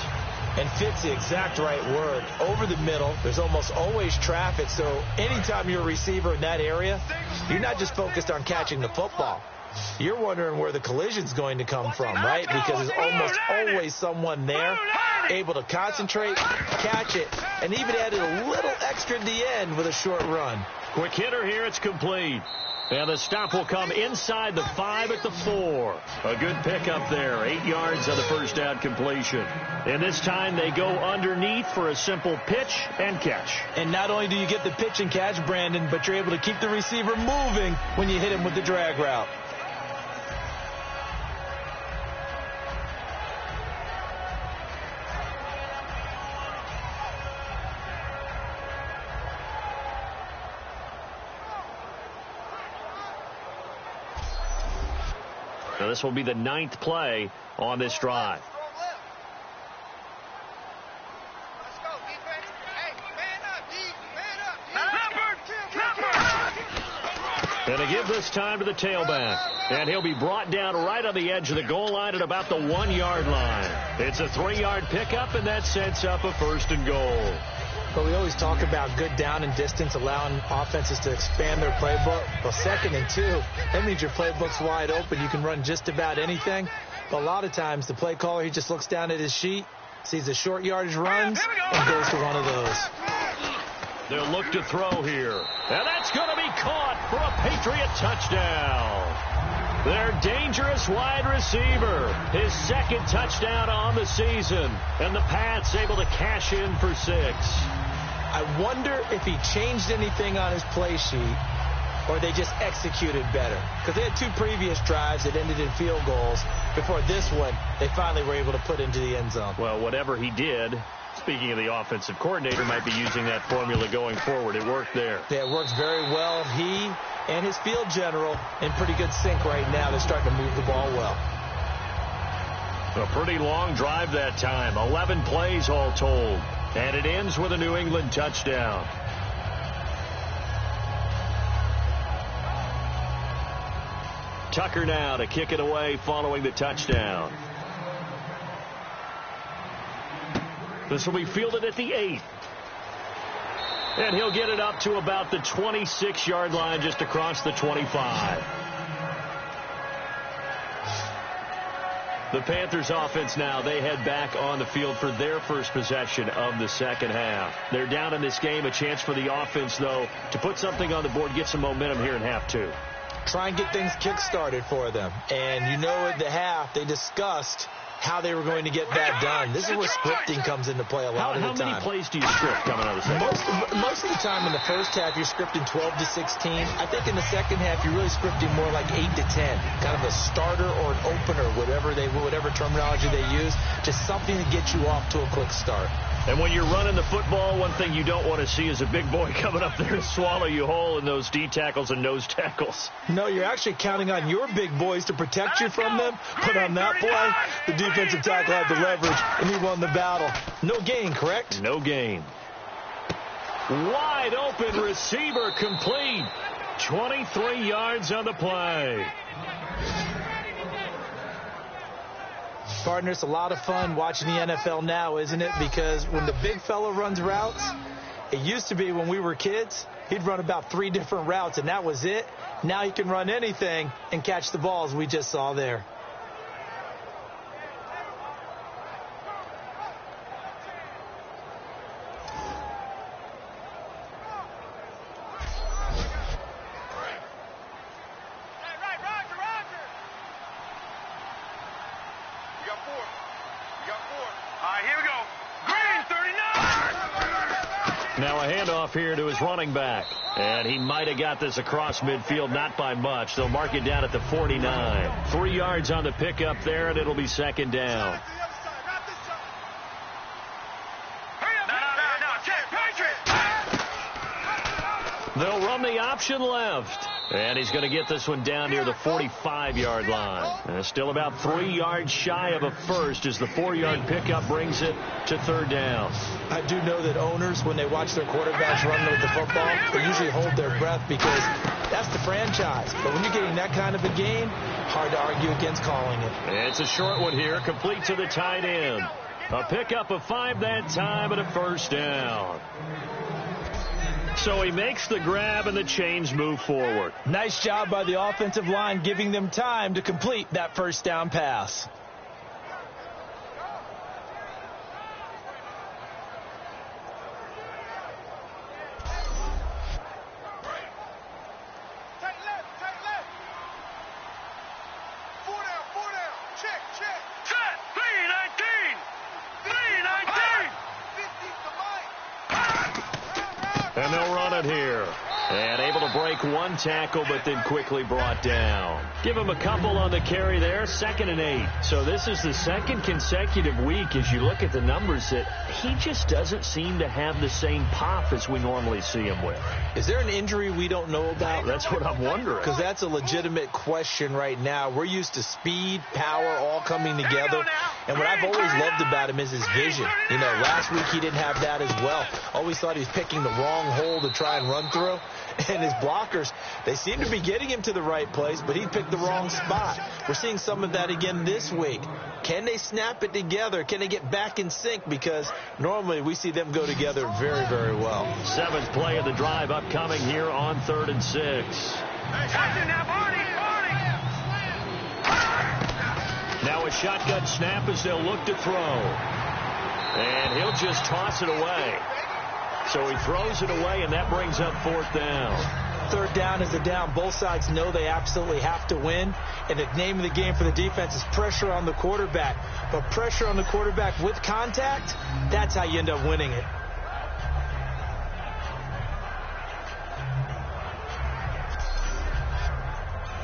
And fits the exact right word. Over the middle, there's almost always traffic, so anytime you're a receiver in that area, you're not just focused on catching the football. You're wondering where the collision's going to come from, right? Because there's almost always someone there able to concentrate, catch it, and even added a little extra at the end with a short run. Quick hitter here, it's complete. And the stop will come inside the 5 at the 4. A good pickup there. 8 yards on the first down completion. And this time they go underneath for a simple pitch and catch. And not only do you get the pitch and catch, Brandon, but you're able to keep the receiver moving when you hit him with the drag route. Now this will be the 9th play on this drive. Let's go, defense. Hey, man up, D. Man They give this time to the tailback. And he'll be brought down right on the edge of the goal line at about the 1-yard line. It's a 3-yard pickup, and that sets up a 1st and goal. But we always talk about good down and distance, allowing offenses to expand their playbook. Well, 2nd and 2, that means your playbook's wide open. You can run just about anything. But a lot of times, the play caller, he just looks down at his sheet, sees the short yardage runs, and goes to one of those. They'll look to throw here. And that's going to be caught for a Patriot touchdown. Their dangerous wide receiver. His 2nd touchdown on the season. And the Pats able to cash in for 6. I wonder if he changed anything on his play sheet or they just executed better. Because they had 2 previous drives that ended in field goals. Before this one, they finally were able to put into the end zone. Well, whatever he did, speaking of the offensive coordinator, might be using that formula going forward. It worked there. Yeah, it works very well. He and his field general in pretty good sync right now. They're starting to move the ball well. A pretty long drive that time. 11 plays all told. And it ends with a New England touchdown. Tucker now to kick it away following the touchdown. This will be fielded at the 8. And he'll get it up to about the 26-yard line, just across the 25. The Panthers offense now, they head back on the field for their first possession of the second half. They're down in this game. A chance for the offense, though, to put something on the board, get some momentum here in half 2. Try and get things kick-started for them. And you know at the half, they discussed how they were going to get that done. This is where scripting comes into play a lot of the time. How many plays do you script coming out of the second? Most of the time in the first half, you're scripting 12 to 16. I think in the second half, you're really scripting more like 8 to 10. Kind of a starter or an opener, whatever terminology they use. Just something to get you off to a quick start. And when you're running the football, one thing you don't want to see is a big boy coming up there to swallow you whole in those D tackles and nose tackles. No, you're actually counting on your big boys to protect you from them. But on that play, the defensive tackle had the leverage, and he won the battle. No gain, correct? No gain. Wide open receiver complete. 23 yards on the play. Partner, it's a lot of fun watching the NFL now, isn't it? Because when the big fella runs routes, it used to be when we were kids, he'd run about 3 different routes, and that was it. Now he can run anything and catch the balls we just saw there. Now a handoff here to his running back. And he might have got this across midfield, not by much. They'll mark it down at the 49. 3 yards on the pickup there, and it'll be second down. They'll run the option left. And he's going to get this one down near the 45-yard line. And still about 3 yards shy of a first as the 4-yard pickup brings it to third down. I do know that owners, when they watch their quarterbacks run with the football, they usually hold their breath because that's the franchise. But when you're getting that kind of a game, hard to argue against calling it. It's a short one here, complete to the tight end. A pickup of 5 that time and a first down. So he makes the grab and the chains move forward. Nice job by the offensive line giving them time to complete that first down pass. And they'll run it here. And able to break one tackle, but then quickly brought down. Give him a couple on the carry there, 2nd and 8. So this is the second consecutive week, as you look at the numbers, that he just doesn't seem to have the same pop as we normally see him with. Is there an injury we don't know about? That's what I'm wondering. Because that's a legitimate question right now. We're used to speed, power, all coming together. And what I've always loved about him is his vision. You know, last week he didn't have that as well. Always thought he was picking the wrong hole to try and run through. And his blockers, they seem to be getting him to the right place, but he picked the wrong spot. We're seeing some of that again this week. Can they snap it together? Can they get back in sync? Because normally we see them go together very, very well. 7th play of the drive upcoming here on 3rd and 6. Now a shotgun snap as they'll look to throw. And he'll just toss it away. So he throws it away, and that brings up 4th down. 3rd down is the down. Both sides know they absolutely have to win. And the name of the game for the defense is pressure on the quarterback. But pressure on the quarterback with contact, that's how you end up winning it.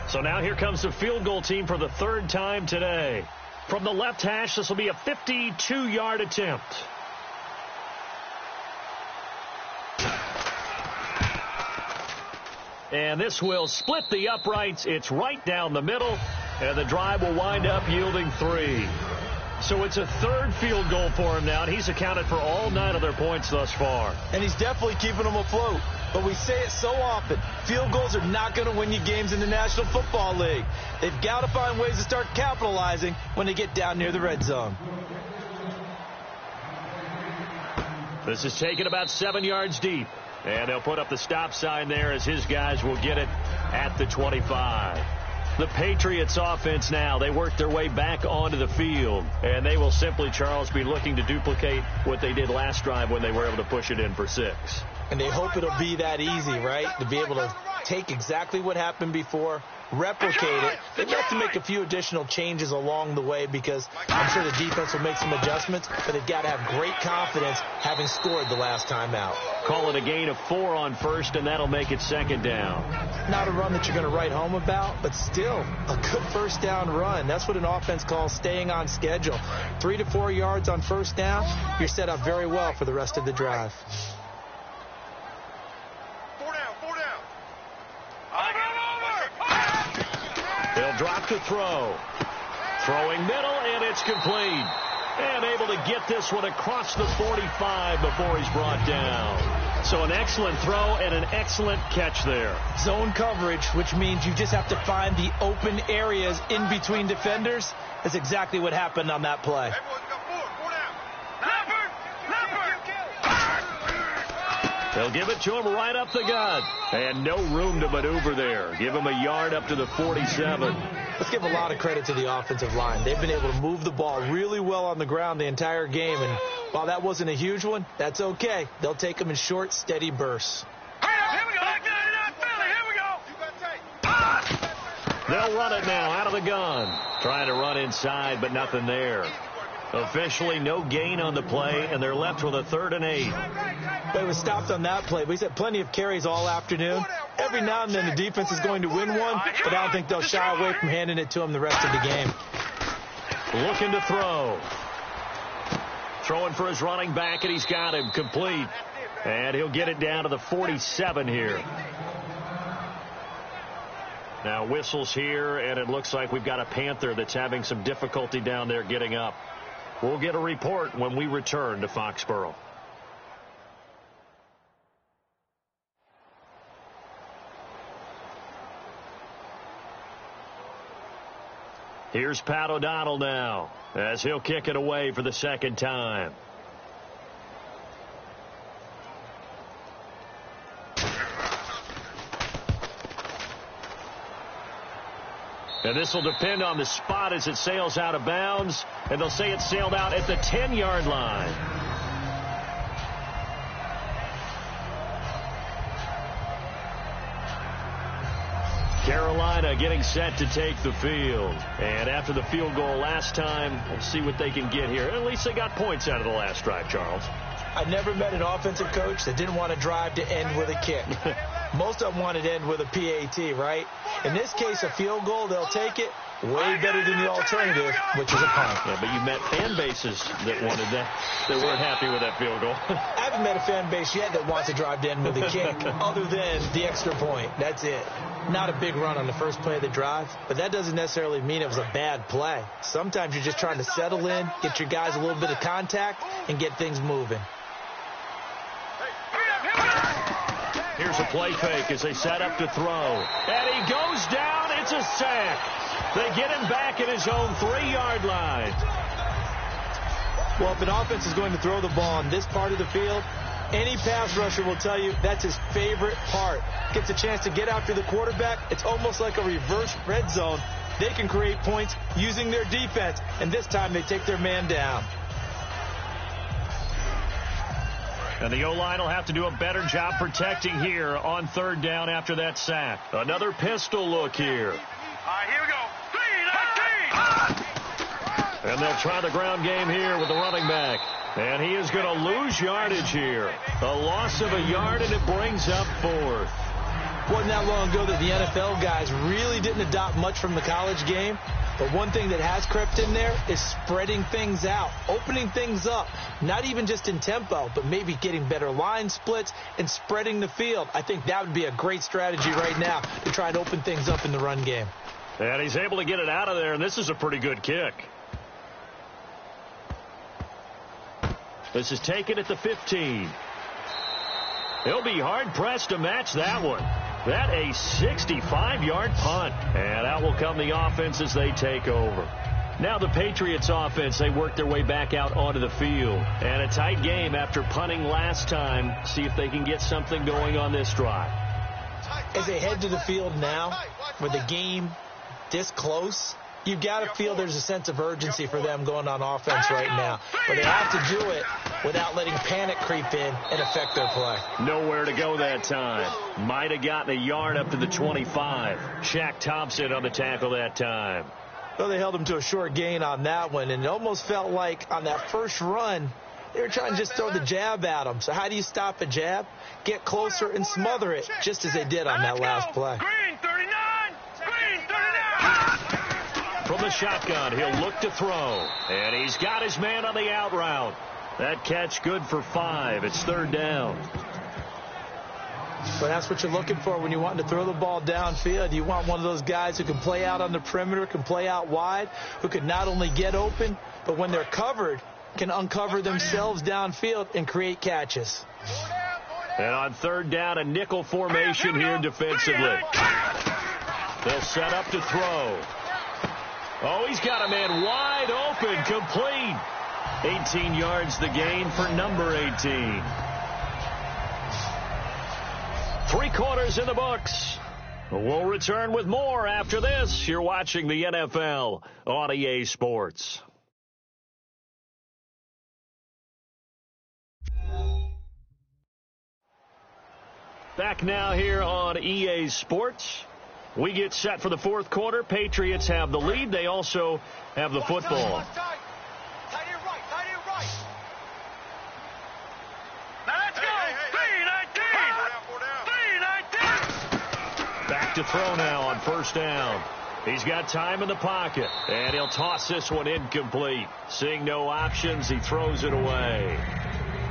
So now here comes the field goal team for the 3rd time today. From the left hash, this will be a 52-yard attempt. And this will split the uprights. It's right down the middle, and the drive will wind up yielding 3. So it's a 3rd field goal for him now, and he's accounted for all 9 of their points thus far. And he's definitely keeping them afloat. But we say it so often, field goals are not going to win you games in the National Football League. They've got to find ways to start capitalizing when they get down near the red zone. This is taken about 7 yards deep. And they'll put up the stop sign there as his guys will get it at the 25. The Patriots offense now, they work their way back onto the field. And they will simply, Charles, be looking to duplicate what they did last drive when they were able to push it in for 6. And they hope it'll be that easy, right? To be able to take exactly what happened before, replicate it. They've got to make a few additional changes along the way because I'm sure the defense will make some adjustments, but they've got to have great confidence having scored the last time out. Call it a gain of 4 on 1st, and that'll make it 2nd down. Not a run that you're going to write home about, but still a good 1st down run. That's what an offense calls staying on schedule. 3 to 4 yards on 1st down, you're set up very well for the rest of the drive. 4 down. They'll drop to throw. Throwing middle, and it's complete. And able to get this one across the 45 before he's brought down. So an excellent throw and an excellent catch there. Zone coverage, which means you just have to find the open areas in between defenders. That's exactly what happened on that play. They'll give it to him right up the gut. And no room to maneuver there. Give him a yard up to the 47. Let's give a lot of credit to the offensive line. They've been able to move the ball really well on the ground the entire game. And while that wasn't a huge one, that's okay. They'll take them in short, steady bursts. They'll run it now out of the gun. Trying to run inside, but nothing there. Officially no gain on the play, and they're left with a 3rd and 8. They were stopped on that play. He's had plenty of carries all afternoon. Every now and then the defense is going to win one, but I don't think they'll shy away from handing it to him the rest of the game. Looking to throw. Throwing for his running back, and he's got him complete. And he'll get it down to the 47 here. Now whistles here, and it looks like we've got a Panther that's having some difficulty down there getting up. We'll get a report when we return to Foxborough. Here's Pat O'Donnell now as he'll kick it away for the 2nd time. And this will depend on the spot as it sails out of bounds. And they'll say it sailed out at the 10-yard line. Carolina getting set to take the field. And after the field goal last time, we'll see what they can get here. At least they got points out of the last drive, Charles. I never met an offensive coach that didn't want to drive to end with a kick. Most of them wanted to end with a PAT, right? In this case, a field goal, they'll take it. Way better than the alternative, which is a punt. Yeah, but you met fan bases that wanted that, that weren't happy with that field goal. I haven't met a fan base yet that wants to drive to end with a kick, other than the extra point. That's it. Not a big run on the first play of the drive, but that doesn't necessarily mean it was a bad play. Sometimes you're just trying to settle in, get your guys a little bit of contact, and get things moving. Here's a play fake as they set up to throw. And he goes down. It's a sack. They get him back at his own 3-yard line. Well, if an offense is going to throw the ball on this part of the field, any pass rusher will tell you that's his favorite part. Gets a chance to get after the quarterback. It's almost like a reverse red zone. They can create points using their defense, and this time they take their man down. And the O-line will have to do a better job protecting here on 3rd down after that sack. Another pistol look here. All right, here we go. 3, 19. And they'll try the ground game here with the running back. And he is going to lose yardage here. A loss of a yard, and it brings up 4th. Wasn't that long ago that the NFL guys really didn't adopt much from the college game. But one thing that has crept in there is spreading things out, opening things up, not even just in tempo, but maybe getting better line splits and spreading the field. I think that would be a great strategy right now to try and open things up in the run game. And he's able to get it out of there, and this is a pretty good kick. This is taken at the 15. He'll be hard-pressed to match that one. That a 65-yard punt. And out will come the offense as they take over. Now the Patriots offense, they work their way back out onto the field. And a tight game after punting last time. See if they can get something going on this drive. As they head to the field now, with the game this close, you've got to feel there's a sense of urgency for them going on offense right now. But they have to do it without letting panic creep in and affect their play. Nowhere to go that time. Might have gotten a yard up to the 25. Shaq Thompson on the tackle that time. Well, they held him to a short gain on that one, and it almost felt like on that first run, they were trying to just throw the jab at him. So how do you stop a jab? Get closer and smother it, just as they did on that last play. Green 39. Green 39. From the shotgun, he'll look to throw. And he's got his man on the out route. That catch good for 5. It's 3rd down. But that's what you're looking for when you want to throw the ball downfield. You want one of those guys who can play out on the perimeter, can play out wide, who can not only get open, but when they're covered, can uncover themselves downfield and create catches. And on 3rd down, a nickel formation here defensively. They'll set up to throw. Oh, he's got a man wide open, complete. 18 yards the gain for number 18. 3 quarters in the books. We'll return with more after this. You're watching the NFL on EA Sports. Back now here on EA Sports. We get set for the 4th quarter. Patriots have the lead. They also have the football. Back to throw now on 1st down. He's got time in the pocket, and he'll toss this one incomplete. Seeing no options, he throws it away.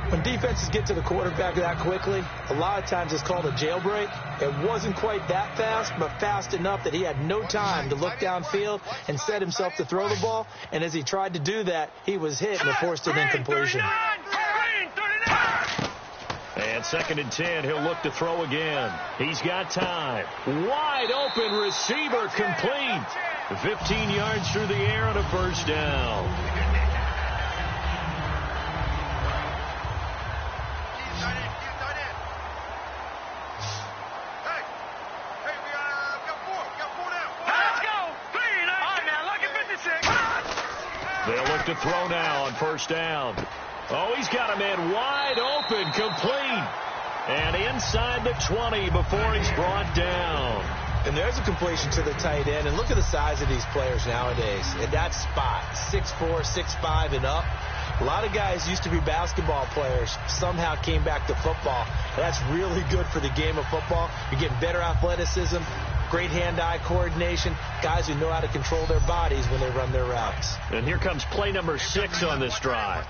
When defenses get to the quarterback that quickly, a lot of times it's called a jailbreak. It wasn't quite that fast, but fast enough that he had no time to look downfield and set himself to throw the ball. And as he tried to do that, he was hit and forced an incompletion. And 2nd and 10, he'll look to throw again. He's got time. Wide open receiver, complete. 15 yards through the air on a 1st down. They'll look to throw now on 1st down. Oh, he's got a man wide open, complete. And inside the 20 before he's brought down. And there's a completion to the tight end. And look at the size of these players nowadays. At that spot, 6'4", 6'5", and up. A lot of guys used to be basketball players, somehow came back to football. That's really good for the game of football. You're getting better athleticism, great hand-eye coordination, guys who know how to control their bodies when they run their routes. And here comes play number 6 on this drive.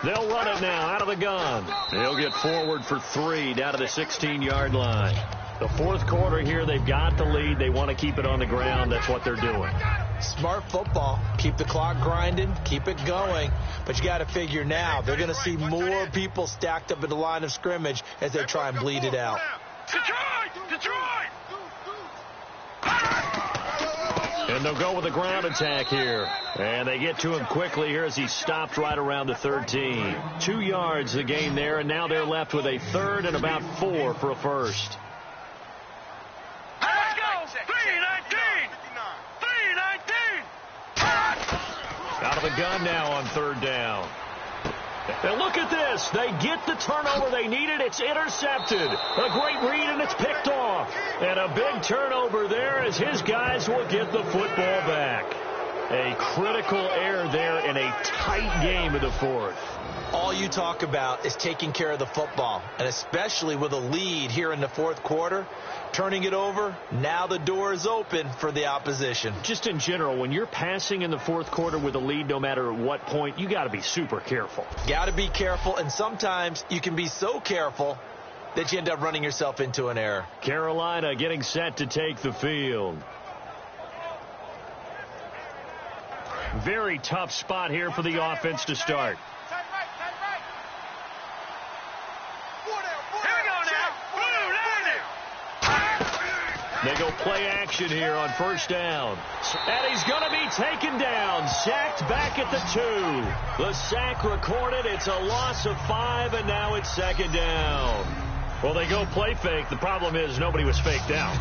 They'll run it now out of the gun. They'll get forward for 3 down to the 16-yard line. The 4th quarter here, they've got the lead. They want to keep it on the ground. That's what they're doing. Smart football. Keep the clock grinding. Keep it going. But you got to figure now, they're going to see more people stacked up at the line of scrimmage as they try and bleed it out. Detroit! And they'll go with a ground attack here. And they get to him quickly here as he stopped right around the 13. 2 yards the gain there, and now they're left with a third and about 4 for a first. Let's go! 319! 319! Out of the gun now on third down. And look at this. They get the turnover they needed. It's intercepted. A great read, and it's picked off. And a big turnover there as his guys will get the football back. A critical error there in a tight game of the fourth. All you talk about is taking care of the football, and especially with a lead here in the fourth quarter, turning it over, now the door is open for the opposition. Just in general, when you're passing in the fourth quarter with a lead, no matter at what point, you got to be super careful. Got to be careful, and sometimes you can be so careful that you end up running yourself into an error. Carolina getting set to take the field. Very tough spot here for the offense to start. They go play action here on first down. And he's going to be taken down. Sacked back at the 2. The sack recorded. It's a loss of 5, and now it's second down. Well, they go play fake. The problem is nobody was faked out.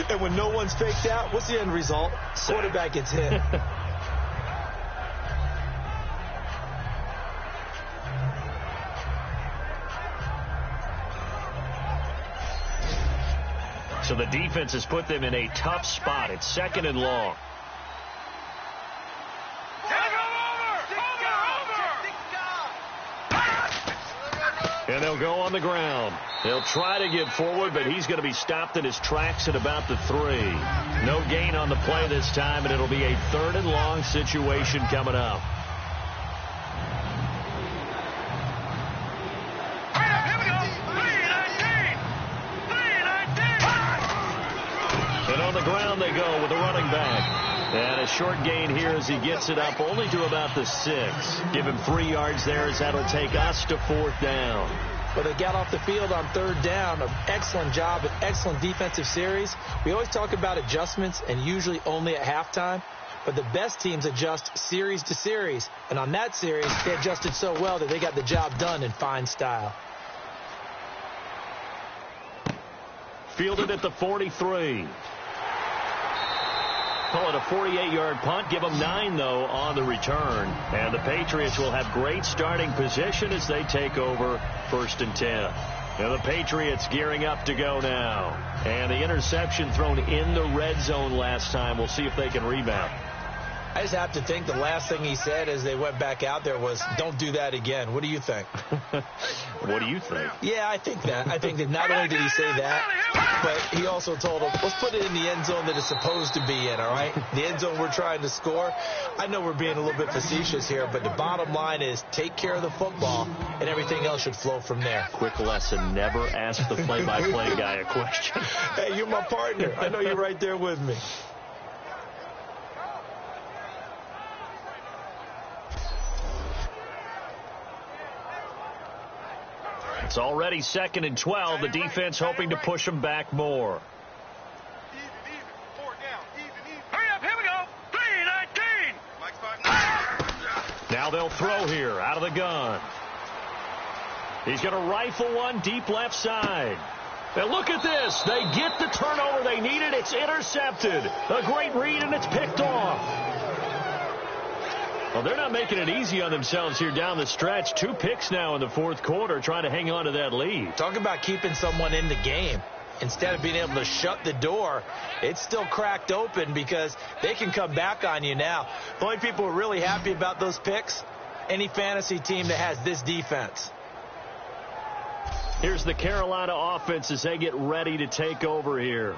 And when no one's faked out, what's the end result? Sack. Quarterback gets hit. So the defense has put them in a tough spot. It's second and long. And they'll go on the ground. They'll try to get forward, but he's going to be stopped in his tracks at about the 3. No gain on the play this time, and it'll be a third and long situation coming up. And on the ground they go with the running back. And a short gain here as he gets it up only to about the 6. Give him 3 yards there as that'll take us to fourth down. Well, they got off the field on third down. An excellent job, an excellent defensive series. We always talk about adjustments and usually only at halftime. But the best teams adjust series to series. And on that series, they adjusted so well that they got the job done in fine style. Fielded at the 43. Call it a 48-yard punt. Give them 9, though, on the return. And the Patriots will have great starting position as they take over first and 10. And the Patriots gearing up to go now. And the interception thrown in the red zone last time. We'll see if they can rebound. I just have to think the last thing he said as they went back out there was, don't do that again. What do you think? What do you think? Yeah, I think that. I think that not only did he say that, but he also told them, let's put it in the end zone that it's supposed to be in, all right? The end zone we're trying to score. I know we're being a little bit facetious here, but the bottom line is take care of the football, and everything else should flow from there. Quick lesson, never ask the play-by-play guy a question. Hey, you're my partner. I know you're right there with me. It's already second and 12. The defense hoping to push them back more. Hurry up, here we go. 319. Now they'll throw here out of the gun. He's going to rifle one deep left side. And look at this. They get the turnover they needed. It's intercepted. A great read, and it's picked off. Well, they're not making it easy on themselves here down the stretch. 2 picks now in the fourth quarter trying to hang on to that lead. Talk about keeping someone in the game. Instead of being able to shut the door, it's still cracked open because they can come back on you now. The only people who are really happy about those picks, any fantasy team that has this defense. Here's the Carolina offense as they get ready to take over here.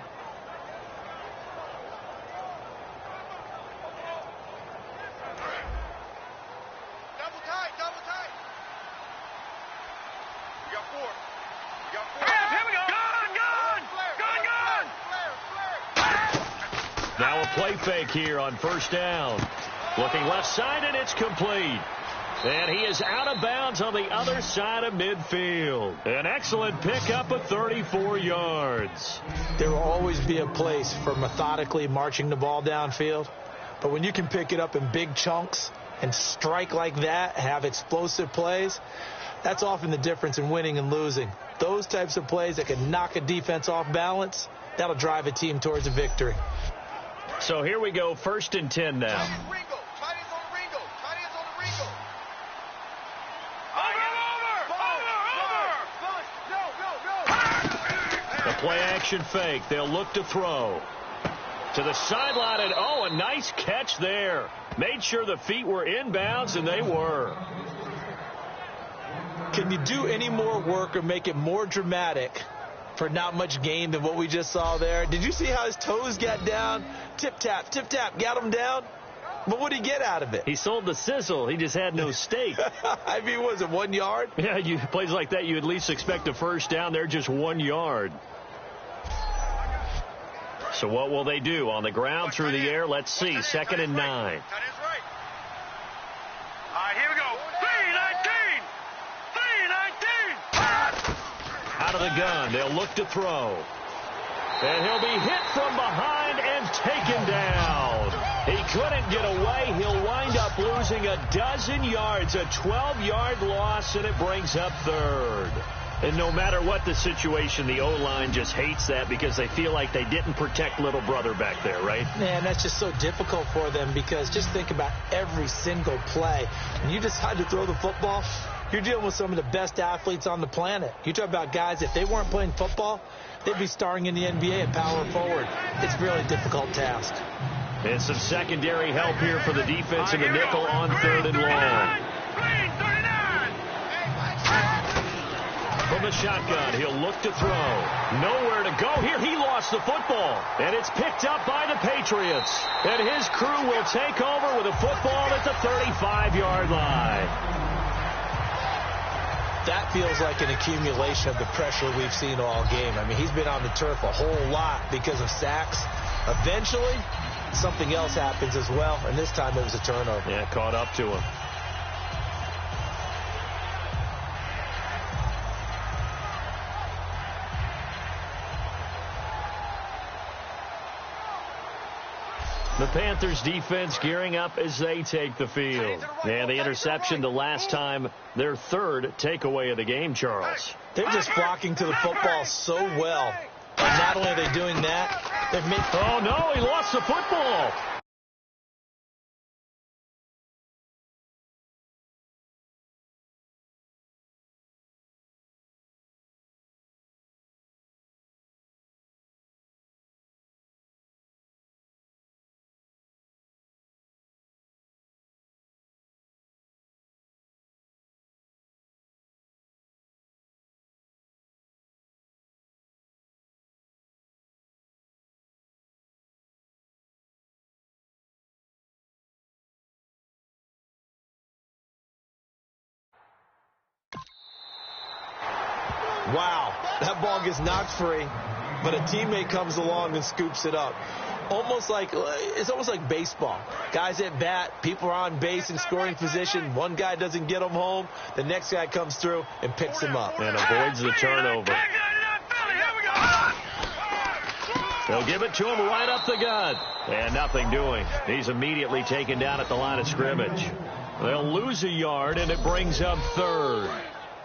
Now a play fake here on first down. Looking left side, and it's complete. And he is out of bounds on the other side of midfield. An excellent pickup of 34 yards. There will always be a place for methodically marching the ball downfield. But when you can pick it up in big chunks and strike like that, have explosive plays, that's often the difference in winning and losing. Those types of plays that can knock a defense off balance, that'll drive a team towards a victory. So here we go, 1st and 10 now. The play action fake. They'll look to throw. To the sideline, and oh, a nice catch there. Made sure the feet were inbounds, and they were. Can you do any more work or make it more dramatic for not much gain than what we just saw there? Did you see how his toes got down? Tip tap, got him down. But what did he get out of it? He sold the sizzle. He just had no steak. I mean, was it 1 yard? Yeah, plays like that, you at least expect a first down. They're just 1 yard. So what will they do? On the ground, through the air, let's see. 2nd and 9. All right, here we go. 3-19. Out of the gun, they'll look to throw. And he'll be hit from behind and taken down. He couldn't get away. He'll wind up losing a dozen yards, a 12-yard loss, and it brings up 3rd. And no matter what the situation, the O-line just hates that because they feel like they didn't protect little brother back there, right? Man, that's just so difficult for them because just think about every single play. When you decide to throw the football, you're dealing with some of the best athletes on the planet. You talk about guys, if they weren't playing football, they'd be starring in the NBA at power forward. It's a really difficult task. And some secondary help here for the defense in the nickel on 3rd and long. From the shotgun, he'll look to throw. Nowhere to go here. He lost the football. And it's picked up by the Patriots. And his crew will take over with a football at the 35-yard line. That feels like an accumulation of the pressure we've seen all game. I mean, he's been on the turf a whole lot because of sacks. Eventually, something else happens as well, and this time it was a turnover. Yeah, caught up to him. The Panthers defense gearing up as they take the field. And the interception the last time, their 3rd takeaway of the game, Charles. They're just flocking to the football so well. And not only are they doing that, they've made... Oh, no, he lost the football. Wow, that ball gets knocked free, but a teammate comes along and scoops it up. It's almost like baseball. Guys at bat, people are on base in scoring position. One guy doesn't get them home. The next guy comes through and picks him up. And avoids the turnover. They'll give it to him right up the gut. And nothing doing. He's immediately taken down at the line of scrimmage. They'll lose a yard, and it brings up 3rd.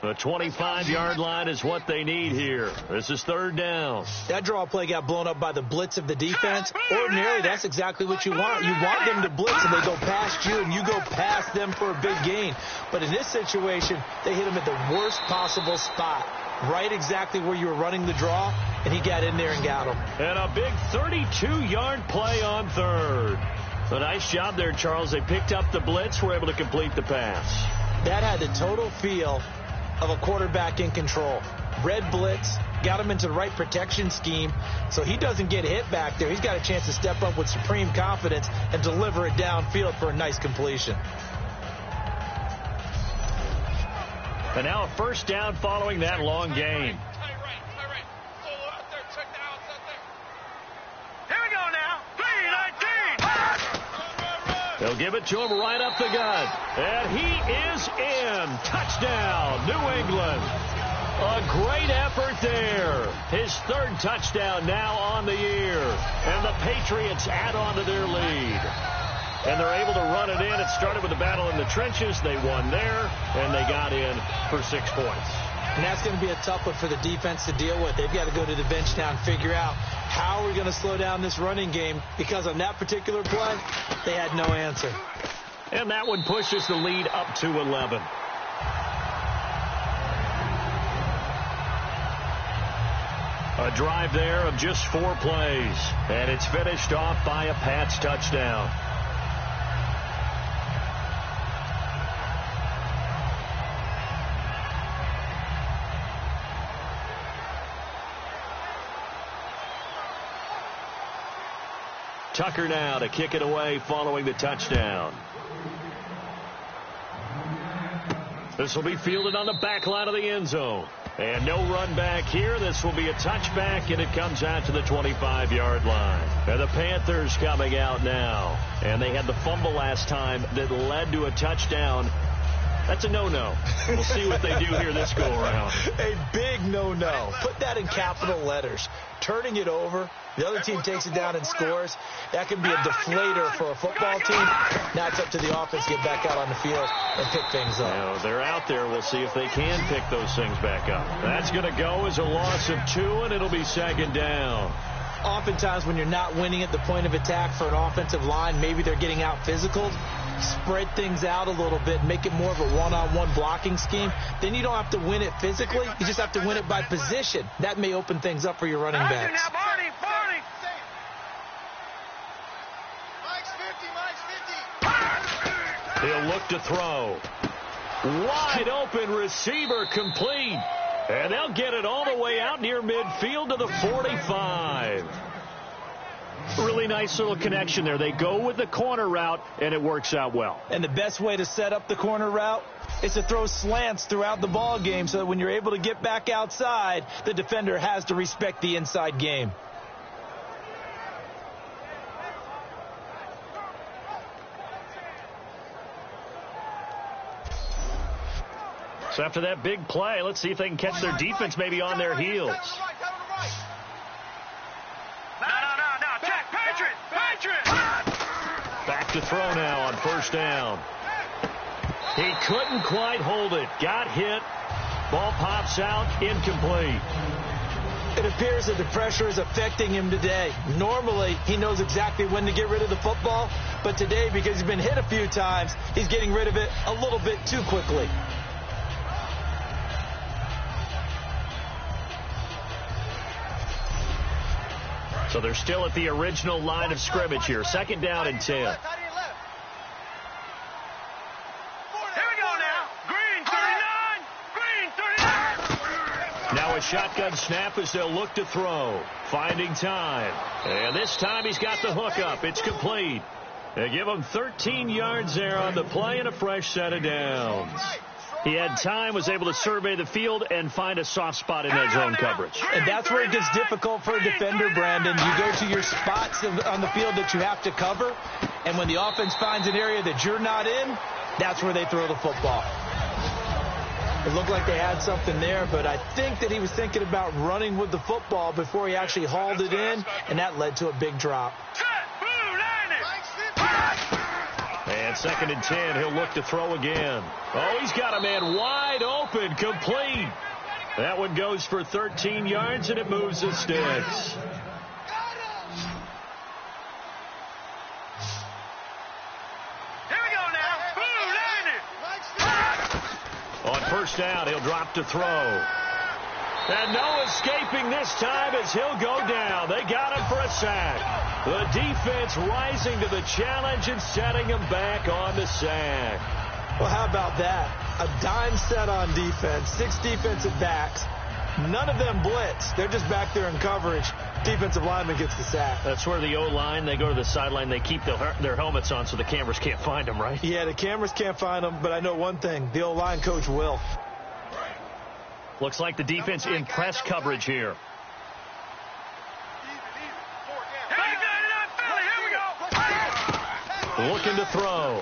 The 25-yard line is what they need here. This is 3rd down. That draw play got blown up by the blitz of the defense. Ordinarily, that's exactly what you want. You want them to blitz, and they go past you, and you go past them for a big gain. But in this situation, they hit him at the worst possible spot, right exactly where you were running the draw, and he got in there and got him. And a big 32-yard play on 3rd. A nice job there, Charles. They picked up the blitz, were able to complete the pass. That had the total feel of a quarterback in control. Red blitz, got him into the right protection scheme, so he doesn't get hit back there. He's got a chance to step up with supreme confidence and deliver it downfield for a nice completion. And now a first down following that long gain. Here we go now. 3-19. They'll give it to him right up the gut. And he is in. Touchdown, New England. A great effort there. His third touchdown now on the year. And the Patriots add on to their lead. And they're able to run it in. It started with a battle in the trenches. They won there, and they got in for 6 points. And that's going to be a tough one for the defense to deal with. They've got to go to the bench now and figure out how we're going to slow down this running game, because on that particular play, they had no answer. And that one pushes the lead up to 11. A drive there of just 4 plays, and it's finished off by a Pats touchdown. Tucker now to kick it away following the touchdown. This will be fielded on the back line of the end zone. And no run back here. This will be a touchback, and it comes out to the 25-yard line. And the Panthers coming out now. And they had the fumble last time that led to a touchdown. That's a no-no. We'll see what they do here this go-around. A big no-no. Put that in capital letters. Turning it over, the other team takes it down and scores. That can be a deflator for a football team. Now it's up to the offense to get back out on the field and pick things up. You know, they're out there. We'll see if they can pick those things back up. That's going to go as a loss of 2, and it'll be 2nd down. Oftentimes when you're not winning at the point of attack for an offensive line, maybe they're getting out physical. Spread things out a little bit, make it more of a one-on-one blocking scheme. Then you don't have to win it physically. You just have to win it by position. That may open things up for your running backs. He'll look to throw. Wide open receiver, complete. And they'll get it all the way out near midfield to the 45. Really nice little connection there. They go with the corner route, and it works out well. And the best way to set up the corner route is to throw slants throughout the ball game so that when you're able to get back outside, the defender has to respect the inside game. So after that big play, let's see if they can catch their defense maybe on their heels. Back to throw now on 1st down. He couldn't quite hold it. Got hit. Ball pops out. Incomplete. It appears that the pressure is affecting him today. Normally, he knows exactly when to get rid of the football. But today, because he's been hit a few times, he's getting rid of it a little bit too quickly. So they're still at the original line of scrimmage here. 2nd down and 10. Here we go now. Green 39. Green 39. Now a shotgun snap as they'll look to throw. Finding time. And this time he's got the hook up. It's complete. They give him 13 yards there on the play and a fresh set of downs. He had time, was able to survey the field and find a soft spot in that zone coverage. And that's where it gets difficult for a defender, Brandon. You go to your spots on the field that you have to cover, and when the offense finds an area that you're not in, that's where they throw the football. It looked like they had something there, but I think that he was thinking about running with the football before he actually hauled it in, and that led to a big drop. And 2nd and 10, he'll look to throw again. Oh, he's got a man wide open, complete. That one goes for 13 yards, and it moves the sticks. Here we go now. On 1st down, he'll drop to throw. And no escaping this time as he'll go down. They got him for a sack. The defense rising to the challenge and setting him back on the sack. Well, how about that? A dime set on defense, 6 defensive backs. None of them blitz. They're just back there in coverage. Defensive lineman gets the sack. That's where the O-line, they go to the sideline, they keep their helmets on so the cameras can't find them, right? Yeah, the cameras can't find them, but I know one thing. The O-line coach will. Looks like the defense in press coverage here. looking to throw.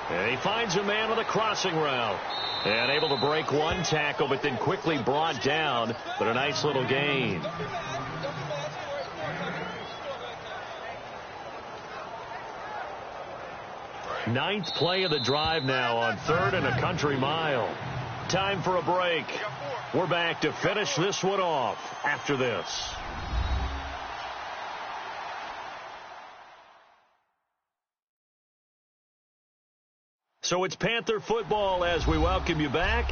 And he finds a man on the crossing route. And able to break one tackle, but then quickly brought down. But a nice little gain. Ninth play of the drive now on 3rd and a country mile. Time for a break. We're back to finish this one off after this. So it's Panther football as we welcome you back.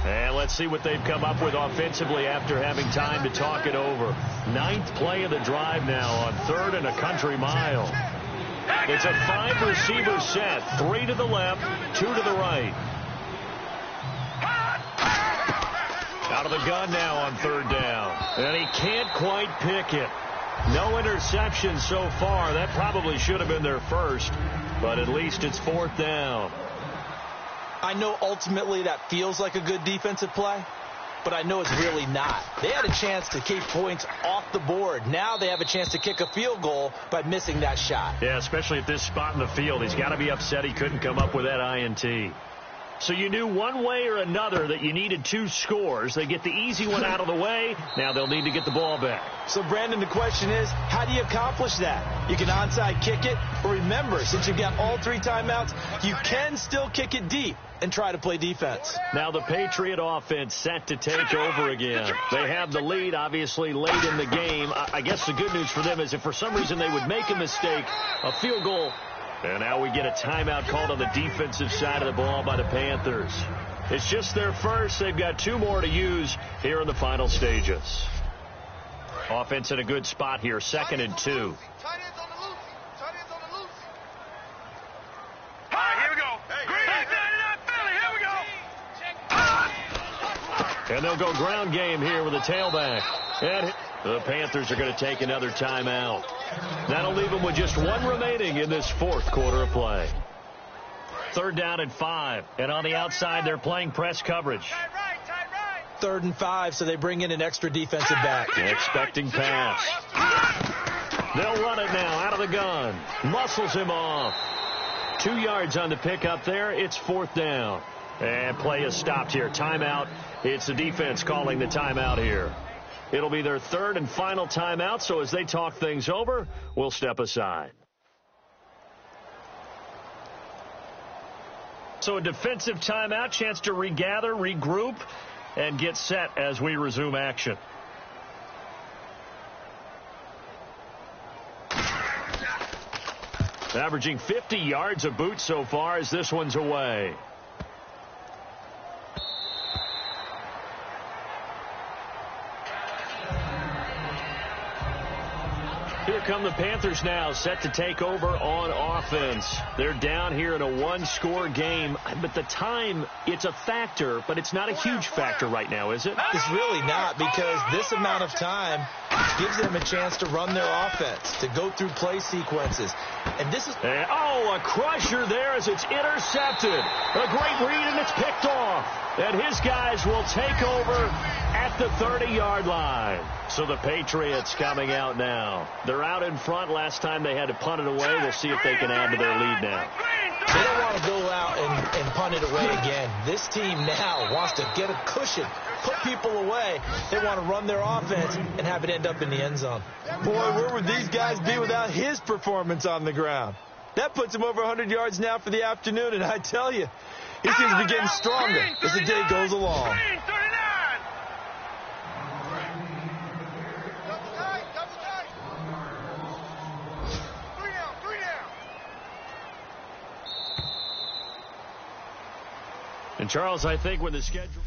And let's see what they've come up with offensively after having time to talk it over. Ninth play of the drive now on 3rd and a country mile. It's a 5-receiver set. 3 to the left, 2 to the right. Out of the gun now on 3rd down. And he can't quite pick it. No interception so far. That probably should have been their first. But at least it's 4th down. I know ultimately that feels like a good defensive play, but I know it's really not. They had a chance to keep points off the board. Now they have a chance to kick a field goal by missing that shot. Yeah, especially at this spot in the field. He's got to be upset he couldn't come up with that INT. So you knew one way or another that you needed 2 scores. They get the easy one out of the way. Now they'll need to get the ball back. So, Brandon, the question is, how do you accomplish that? You can onside kick it, or remember, since you've got all 3 timeouts, you can still kick it deep and try to play defense. Now the Patriot offense set to take over again. They have the lead, obviously, late in the game. I guess the good news for them is if for some reason they would make a mistake, a field goal. And now we get a timeout called on the defensive side of the ball by the Panthers. It's just their first. They've got 2 more to use here in the final stages. Offense in a good spot here, 2nd and 2. All right, here we go. And they'll go ground game here with a tailback. And the Panthers are going to take another timeout. That'll leave them with just 1 remaining in this 4th quarter of play. 3rd down and 5. And on the outside, they're playing press coverage. 3rd and 5, so they bring in an extra defensive back. Expecting pass. They'll run it now out of the gun. Muscles him off. 2 yards on the pickup there. It's 4th down. And play is stopped here. Timeout. It's the defense calling the timeout here. It'll be their 3rd and final timeout, so as they talk things over, we'll step aside. So a defensive timeout, chance to regather, regroup, and get set as we resume action. Averaging 50 yards a boot so far as this one's away. Here come the Panthers now, set to take over on offense. They're down here in a 1-score game, but the time, it's a factor, but it's not a huge factor right now, is it? It's really not, because this amount of time gives them a chance to run their offense, to go through play sequences. And this is... a crusher there as it's intercepted. A great read, and it's picked off. And his guys will take over at the 30-yard line. So the Patriots coming out now. They're out in front. Last time they had to punt it away. We'll see if they can add to their lead now. They don't want to go out and punt it away again. This team now wants to get a cushion, put people away. They want to run their offense and have it end up in the end zone. Boy, where would these guys be without his performance on the ground? That puts him over 100 yards now for the afternoon, and I tell you, he seems to be getting stronger as the day goes along. And Charles, I think when the schedule...